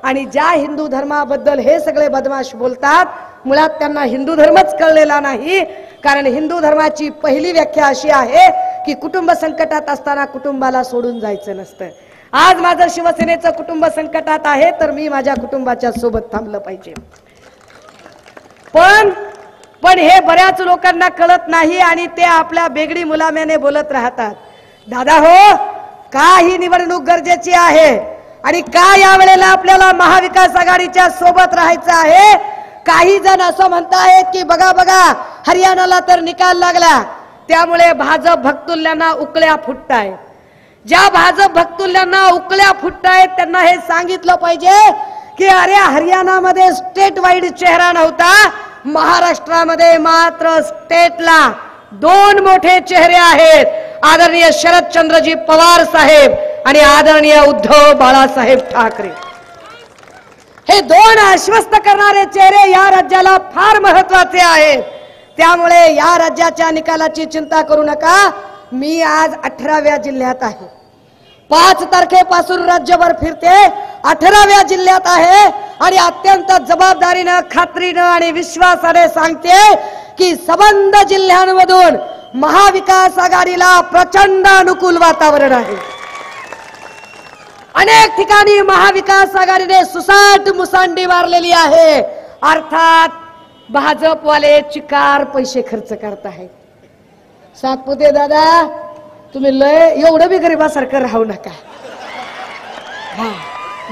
आणि ज्या हिंदू धर्माबद्दल हे सगळे बदमाश बोलतात, मुळात त्यांना हिंदू धर्मच कळलेला नाही. कारण हिंदू धर्माची पहिली व्याख्या अशी आहे की कुटुंब संकटात असताना कुटुंबाला सोडून जायचं नसतं. आज माझं शिवसेनेचं कुटुंब संकटात आहे तर मी माझ्या कुटुंबाच्या सोबत थांबलं पाहिजे. पण हे बऱ्याच लोकांना कळत नाही आणि ते आपल्या बेगडी मुलाम्याने बोलत राहतात. दादा हो, का ही निवडणूक गरजेची आहे आणि का यावेळेला आपल्याला महाविकास आघाडीच्या सोबत राहायचं आहे? काही जण असं म्हणतायत की बघा बघा हरियाणाला तर निकाल लागला, त्यामुळे भाजप भक्तुल्यांना उकळ्या फुटतायत. ज्या भाजप भक्तुल्यांना उकळ्या फुटतायत त्यांना हे सांगितलं पाहिजे की अरे हरियाणामध्ये स्टेट वाईड चेहरा नव्हता, महाराष्ट्रामध्ये मात्र स्टेटला 2 मोठे चेहरे आहेत. आदरणीय शरदचंद्रजी पवार साहेब आणि आदरणीय उद्धव बाळासाहेब ठाकरे. हे 2 आश्वस्त करणारे चेहरे या राज्याला फार महत्वाचे आहेत. त्यामुळे या राज्याच्या निकालाची चिंता करू नका. मी आज 18व्या जिल्ह्यात आहे. 5 तारखेपासून राज्यभर फिरते, 18व्या जिल्ह्यात आहे आणि अत्यंत जबाबदारीनं, खात्रीनं आणि विश्वासाने सांगते की संबंध जिल्ह्यांमधून महाविकास आघाडीला प्रचंड अनुकूल वातावरण आहे. अनेक ठिकाणी महाविकास आघाडीने सुसाट मुसांडी मारलेली आहे. अर्थात भाजपवाले चिकार पैसे खर्च करत आहेत. सातपुते दादा, तुम्ही लय एवढं बी गरीबासारखं राहू नका.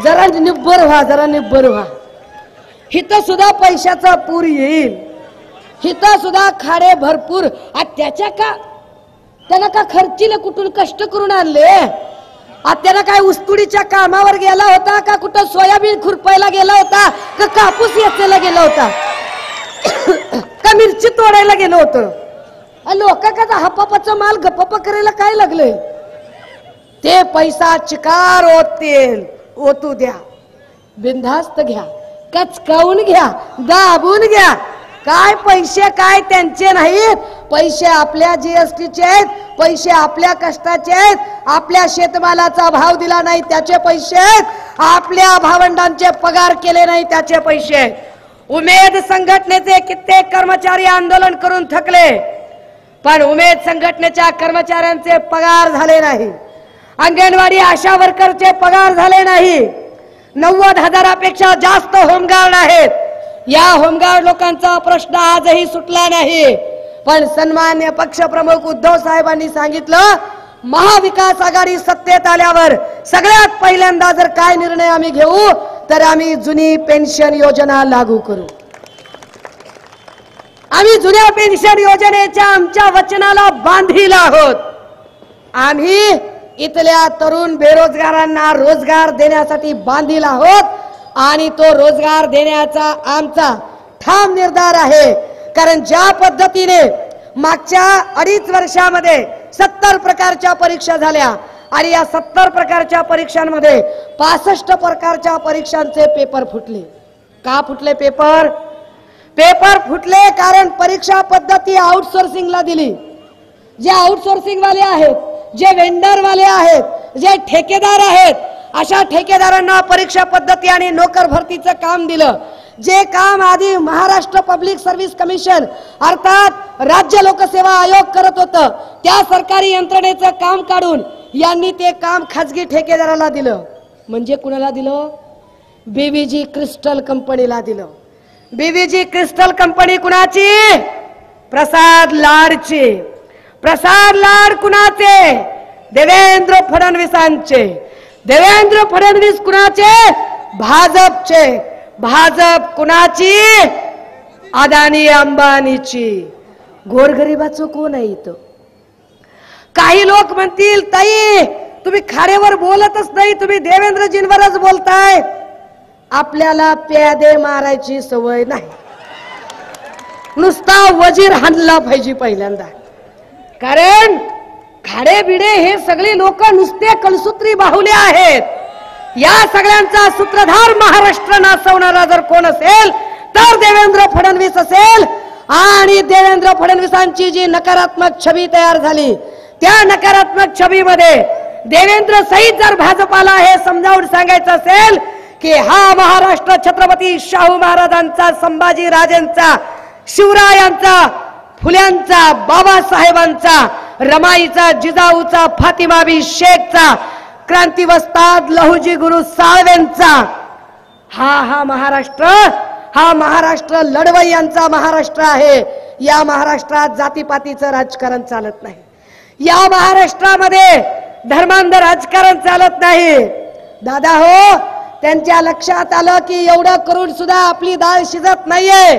जरा निब्बर व्हा, जरा निब्बर व्हा. हिथं सुद्धा पैशाचा पूर येईल, हिथं सुद्धा खाडे भरपूर. त्याला का खर्चीले कुठून कष्ट करून आणले? त्याला काय उस्तुडीच्या कामावर गेला होता का? कुठं सोयाबीन खुरपायला गेला होता का? कापूस वेचायला गेला होता का? मिरची तोडायला गेलो होतं? लोकांचा हपापाचा माल गप्पा करायला काय लागले? ते पैसा चिकार ओतू द्या, बिनधास्त घ्या, कचकावून घ्या, दाबून घ्या. काय पैसे काय त्यांचे नाहीत. पैसे आपल्या जीएसटीचे आहेत, पैसे आपल्या कष्टाचे आहेत. आपल्या शेतमालाचा भाव दिला नाही त्याचे पैसे आहेत, आपल्या भावंडांचे पगार केले नाही त्याचे पैसे आहेत. उमेद संघटनेचे कित्येक कर्मचारी आंदोलन करून थकले, पण उमेद संघटनेच्या कर्मचाऱ्यांचे पगार झाले नाही. अंगणवाडी आशा वर्करचे पगार झाले नाही. 90,000पेक्षा जास्त होमगार्ड आहेत. या होमगार्ड लोकांचा प्रश्न आजही सुटला नाही. पण सन्मान्य पक्षप्रमुख उद्धव साहेबांनी सांगितलं, महाविकास आघाडी सत्तेत आल्यावर सगळ्यात पहिल्यांदा जर काय निर्णय आम्ही घेऊ तर आम्ही जुनी पेन्शन योजना लागू करू. आम्ही जुन्या पेन्शन योजनेच्या आमच्या वचनाला बांधील आहोत. आम्ही इथल्या तरुण बेरोजगारांना रोजगार देण्यासाठी बांधील आहोत आणि तो रोजगार देण्याचा आमचा ठाम निर्धार आहे. कारण ज्या पद्धतीने मागच्या 2.5 वर्षामध्ये 70 प्रकारच्या परीक्षा झाल्या आणि या 70 प्रकारच्या परीक्षांमध्ये 65 प्रकारच्या परीक्षांचे पेपर फुटले. का फुटले पेपर? पेपर फुटले कारण परीक्षा पद्धती आउटसोर्सिंगला दिली. जे आउटसोर्सिंग वाले आहेत, जे वेंडर वाले आहेत, जे ठेकेदार आहेत, अशा ठेकेदारांना परीक्षा पद्धती आणि नोकर भरतीचं काम दिलं. जे काम आधी महाराष्ट्र पब्लिक सर्व्हिस कमिशन अर्थात राज्य लोकसेवा आयोग करत होतं, त्या सरकारी यंत्रणेचं काम काढून यांनी ते काम खाजगी ठेकेदाराला दिलं. म्हणजे कुणाला दिलं? बीव्हीजी क्रिस्टल कंपनीला दिलं. बीव्हीजी क्रिस्टल कंपनी कुणाची? प्रसाद लाडची. प्रसाद लाड कुणाचे? देवेंद्र फडणवीसांचे. देवेंद्र फडणवीस कुणाचे? भाजपचे. भाजप कुणाची? अदानी अंबानीची. गोरगरिबाचं कोण आहे इथं? काही लोक म्हणतील ताई तुम्ही खारेवर बोलतच नाही, तुम्ही देवेंद्रजींवरच बोलताय. आपल्याला प्यादे मारायची सवय नाही, नुसता वजीर हाणला पाहिजे पहिल्यांदा. कारण खाडे बिडे हे सगळे लोक नुसते कलसूत्री बाहुले आहेत. या सगळ्यांचा सूत्रधार महाराष्ट्र नाचवणारा जर कोण असेल तर देवेंद्र फडणवीस असेल. आणि देवेंद्र फडणवीसांची जी नकारात्मक छबी तयार झाली त्या नकारात्मक छबीमध्ये देवेंद्र सहित जर भाजपाला हे समजावून सांगायचं असेल की हा महाराष्ट्र छत्रपती शाहू महाराजांचा, संभाजी राजेंचा, शिवरायांचा, फुल्यांचा, बाबासाहेबांचा, रमाईचा, जिजाऊचा, फातिमाबी शेखचा, क्रांती वस्ताद लहुजी गुरु साळवेंचा हा महाराष्ट्र लढवय्यांचा महाराष्ट्र आहे. या महाराष्ट्रात जातीपातीचं राजकारण चालत नाही. या महाराष्ट्रामध्ये धर्मांध राजकारण चालत नाही. दादा हो, त्यांच्या लक्षात आलं की एवढं करून सुद्धा आपली डाळ शिजत नाहीये,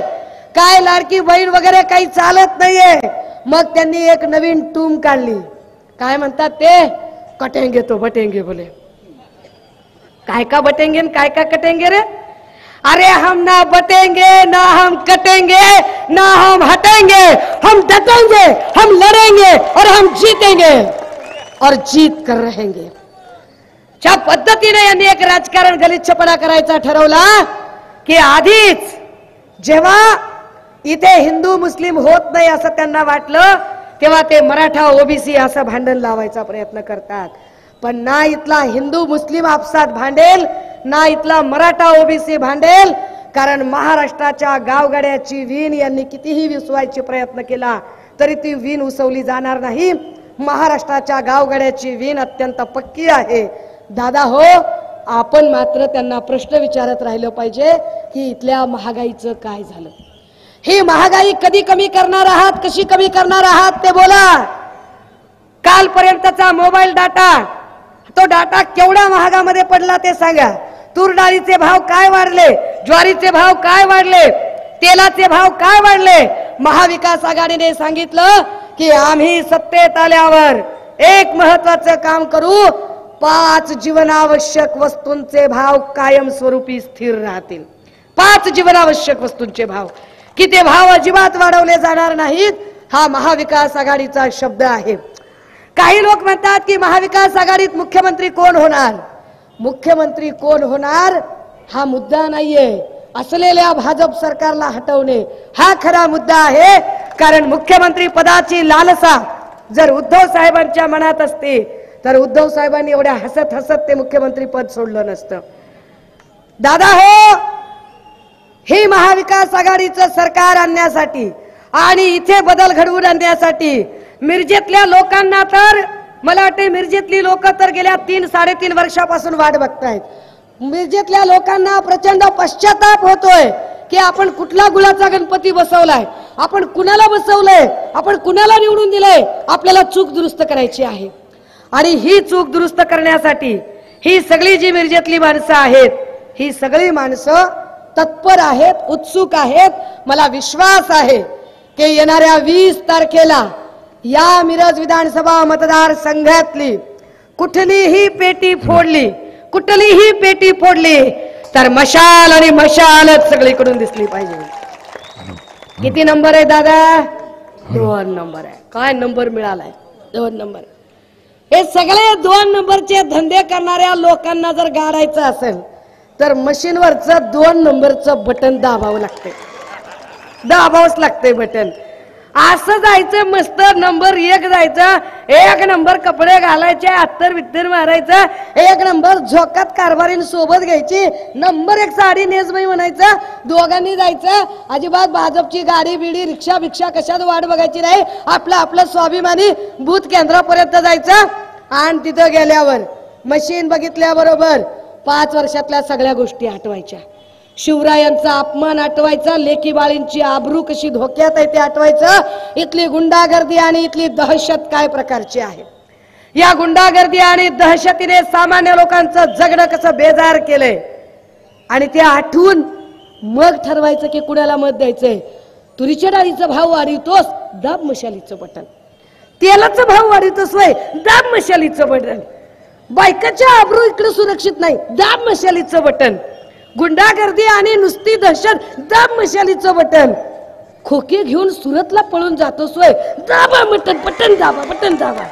काय लाडकी बहीण वगैरे काही चालत नाहीये. मग त्यांनी एक नवीन टूम काढली. काय म्हणतात ते? कटेंगे तो बटेंगे. बोले काय का बटेंगे काय का कटेंगे रे? अरे हम ना बटेंगे ना हम कटेंगे ना हम हटेंगे, हम डटेंगे, हम लड़ेंगे और हम जीतेंगे और जीत कर रहेंगे. ज्या पद्धतीने यांनी एक राजकारण गलिच्छपणा करायचा ठरवला की आधीच जेव्हा इथे हिंदू मुस्लिम होत नाही असं त्यांना वाटलं तेव्हा ते मराठा ओबीसी असं भांडण लावायचा प्रयत्न करतात. पण ना इथला हिंदू मुस्लिम आपसात भांडेल ना इथला मराठा ओबीसी भांडेल. कारण महाराष्ट्राच्या गावगाड्याची वीण यांनी कितीही विसवायचा प्रयत्न केला तरी ती वीण उसवली जाणार नाही. महाराष्ट्राच्या गावगाड्याची वीण अत्यंत पक्की आहे. दादा हो, आपण मात्र त्यांना प्रश्न विचारत राहिलं पाहिजे की इथल्या महागाईचं काय झालं. ही महागाई कधी कमी करणार आहात, कशी कमी करणार आहात ते बोला. कालपर्यंतचा मोबाईल डाटा, तो डाटा केवढा महागामध्ये पडला ते सांगा. तूर डाळीचे भाव काय वाढले, ज्वारीचे भाव काय वाढले, तेलाचे भाव काय वाढले. महाविकास आघाडीने सांगितलं की आम्ही सत्तेत आल्यावर एक महत्वाचं काम करू, 5 जीवनावश्यक वस्तूंचे भाव कायमस्वरूपी स्थिर राहतील. 5 जीवनावश्यक वस्तूंचे भाव की ते भाव अजिबात वाढवले जाणार नाहीत. हा महाविकास आघाडीचा शब्द आहे. काही लोक म्हणतात की महाविकास आघाडीत मुख्यमंत्री कोण होणार. मुख्यमंत्री कोण होणार हा मुद्दा नाहीये. असलेल्या भाजप सरकारला हटवणे हा खरा मुद्दा आहे. कारण मुख्यमंत्री पदाची लालसा जर उद्धव साहेबांच्या मनात असते तर उद्धव साहेबांनी एवढ्या हसत हसत ते मुख्यमंत्री पद सोडलं नसतं. दादा हो, हे महाविकास आघाडीचं सरकार आणण्यासाठी आणि इथे बदल घडवून आणण्यासाठी मिरजेतल्या लोकांना तर मला वाटते मिरजेतली लोक तर गेल्या 3-3.5 वर्षापासून वाट बघतायत. मिरजेतल्या लोकांना प्रचंड पश्चाताप होतोय की आपण कुठला गुळाचा गणपती बसवलाय, आपण कुणाला बसवलंय, आपण कुणाला निवडून दिलंय. आपल्याला चूक दुरुस्त करायची आहे. आणि ही चूक दुरुस्त करण्यासाठी ही सगळी जी मिरजेतली माणसं आहेत ही सगळी माणसं तत्पर आहेत, उत्सुक आहेत. मला विश्वास आहे की येणाऱ्या 20 तारखेला या मिरज विधानसभा मतदारसंघातली कुठलीही पेटी फोडली तर मशाल आणि मशालच सगळीकडून दिसली पाहिजे. किती नंबर आहे दादा? 2 नंबर आहे. काय नंबर मिळालाय? 2 नंबर. हे सगळे 2 नंबरचे धंदे करणाऱ्या लोकांना जर गाडायचं असेल तर मशीनवरचं 2 नंबरचं बटन दाबावं लागते. दाबावंच लागते बटन. असं जायचं मस्त नंबर 1 जायचं, 1 नंबर कपडे घालायचे, अत्तर बित्तर मारायचं, 1 नंबर झोकात कारभारीन सोबत घ्यायची, नंबर 1 साडी नेसबाई म्हणायचं, दोघांनी जायचं. अजिबात भाजपची गाडी बिडी रिक्षा भिक्षा कशात वाट बघायची नाही. आपलं स्वाभिमानी बूथ केंद्रापर्यंत जायचं आणि तिथं गेल्यावर मशीन बघितल्याबरोबर 5 वर्षातल्या सगळ्या गोष्टी आठवायच्या. शिवरायांचा अपमान आठवायचा, लेकी बाळींची आबरू कशी धोक्यात आहे ते आठवायचं, इथली गुंडागर्दी आणि इथली दहशत काय प्रकारची आहे. या गुंडागर्दी आणि दहशतीने सामान्य लोकांचं जगणं कसं बेजार केलंय आणि ते आठवून मग ठरवायचं की कुणाला मत द्यायचंय. तुरीच्या डाळीचा भाव वाढवतोस, दाब मशालीचं बटन. तेलाचा भाव वाढवतोस वय, दाब मशालीचं बटन. बायकाच्या आबरू इकडे सुरक्षित नाही, दाब मशालीचं बटन. गुंडागर्दी आणि नुसती दहशत, दाब मशालीचं बटन. खोके घेऊन सुरतला पळून जातोस वय, दाबा बटन, बटन दाबा, बटन दाबा.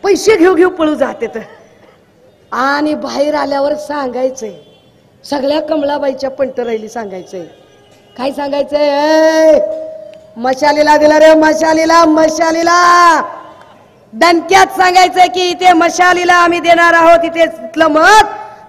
पैसे घेऊ घेऊ पळू जाते तर आणि बाहेर आल्यावर सांगायचंय सगळ्या कमलाबाईच्या पंटराईली सांगायचंय काय सांगायचंय "ए, मशालीला दिला रे मशालीला मशालीला दणक्यात सांगायचंय की इथे मशालीला आम्ही देणार आहोत इथे तिथलं मत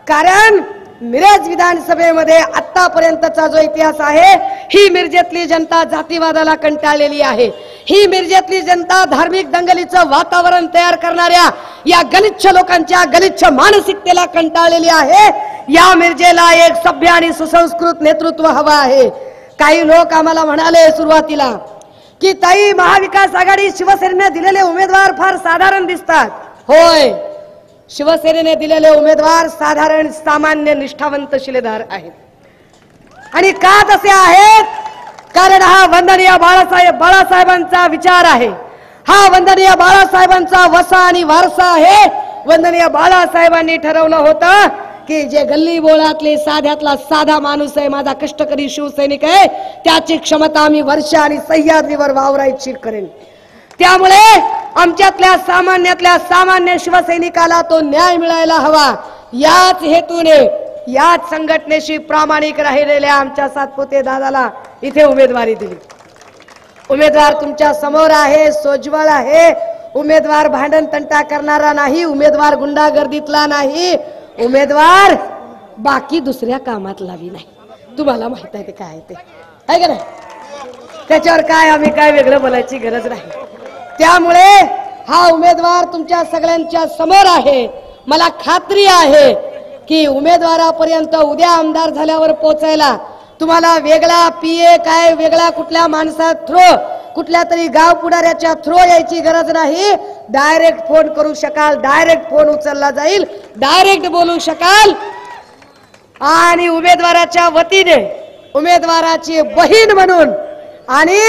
कारण मिरज विधानसभेमध्ये आतापर्यंतचा जो इतिहास आहे ही मिरजेतली जनता जातीवादाला कंटाळलेली आहे ही मिरजेतली जनता धार्मिक दंगलीचं वातावरण तयार करणाऱ्या या गलिच्छ लोकांच्या गलिच्छ मानसिकतेला कंटाळलेली आहे या मिरजेला एक सभ्य आणि सुसंस्कृत नेतृत्व हवं आहे काही लोक आम्हाला म्हणाले सुरुवातीला की ताई महाविकास आघाडी शिवसेनेने दिलेले उमेदवार फार साधारण दिसतात होय शिवसेनेने दिलेले उमेदवार साधारण सामान्य निष्ठावंत शिलेदार आहेत आणि का तसे आहेत कारण हा वंदनीय बाळासाहेबांचा विचार आहे हा वंदनीय बाळासाहेबांचा वसा आणि वारसा आहे वंदनीय बाळासाहेबांनी ठरवलं होतं की जे गल्ली बोळातले साध्यातला साधा माणूस आहे माझा कष्टकरी शिवसैनिक आहे त्याची क्षमता मी वर्षा आणि सह्याद्रीवर वावरायची करेन त्यामुळे आमच्यातल्या सामान्य शिवसैनिकाला तो न्याय मिळायला हवा याच हेतूने याच संघटनेशी प्रामाणिक राहिलेल्या आमच्या सातपुते दादाला इथे उमेदवारी दिली उमेदवार तुमच्या समोर आहे सोज्वळ आहे उमेदवार भांडण तंटा करणारा नाही उमेदवार गुंडागर्दीतला नाही उमेदवार बाकी दुसऱ्या कामातला बी नाही तुम्हाला माहित आहे ते काय ते आहे का नाही त्याच्यावर काय आम्ही काय वेगळं बोलायची गरज नाही त्यामुळे हा उमेदवार तुमच्या सगळ्यांच्या समोर आहे मला खात्री आहे की उमेदवारापर्यंत उद्या आमदार झाल्यावर पोहोचायला तुम्हाला वेगळा पीए काय वेगळा कुठल्या माणसा थ्रो कुठल्या तरी गाव पुढाऱ्याच्या थ्रो यायची गरज नाही डायरेक्ट फोन करू शकाल डायरेक्ट फोन उचलला जाईल डायरेक्ट बोलू शकाल आणि उमेदवाराच्या वतीने उमेदवाराची बहीण म्हणून आणि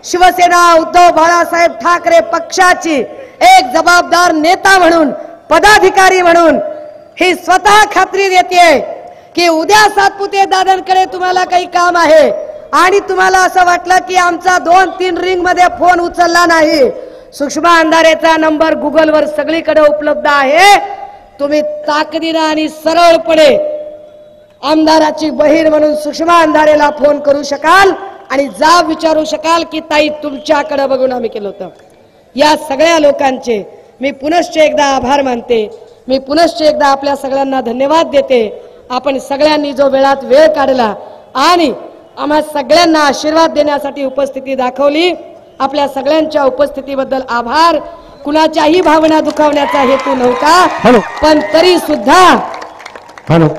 शिवसेना उद्धव बाळासाहेब ठाकरे पक्षाची एक जबाबदार नेता म्हणून पदाधिकारी म्हणून ही स्वतः खात्री देते की उद्या सातपुते दादांकडे तुम्हाला काही काम आहे आणि तुम्हाला असं वाटलं की आमचा 2-3 रिंग मध्ये फोन उचलला नाही सुषमा अंधारेचा नंबर गुगलवर सगळीकडे उपलब्ध आहे तुम्ही ताकदीने आणि सरळपणे आमदाराची बहीण म्हणून सुषमा अंधारेला फोन करू शकाल आणि जाब विचारू शकाल की ताई तुमच्याकडे बघून आम्ही केलं होतं या सगळ्या लोकांचे मी पुनश्च एकदा आभार मानते मी पुनश्च एकदा आपल्या सगळ्यांना धन्यवाद देते आपण सगळ्यांनी जो वेळात वेळ काढला आणि आम्हा सगळ्यांना आशीर्वाद देण्यासाठी उपस्थिती दाखवली आपल्या सगळ्यांच्या उपस्थितीबद्दल आभार कुणाच्याही भावना दुखावण्याचा हेतू नव्हता पण तरी सुद्धा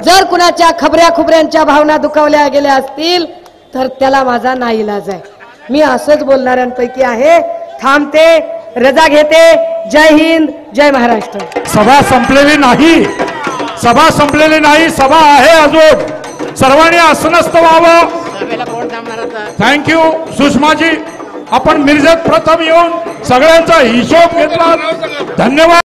जर कुणाच्या खबऱ्या खुबऱ्यांच्या भावना दुखावल्या गेल्या असतील तर त्याला माझा नाईलाज आहे मी असंच बोलणाऱ्यांपैकी आहे थांबते रजा घेते जय हिंद जय महाराष्ट्र सभा संपलेली नाही सभा आहे अजून सर्वांनी आसनस्थ व्हावं थँक्यू सुषमाजी आपण मिरजेत प्रथम येऊन सगळ्यांचा हिशोब घेतला धन्यवाद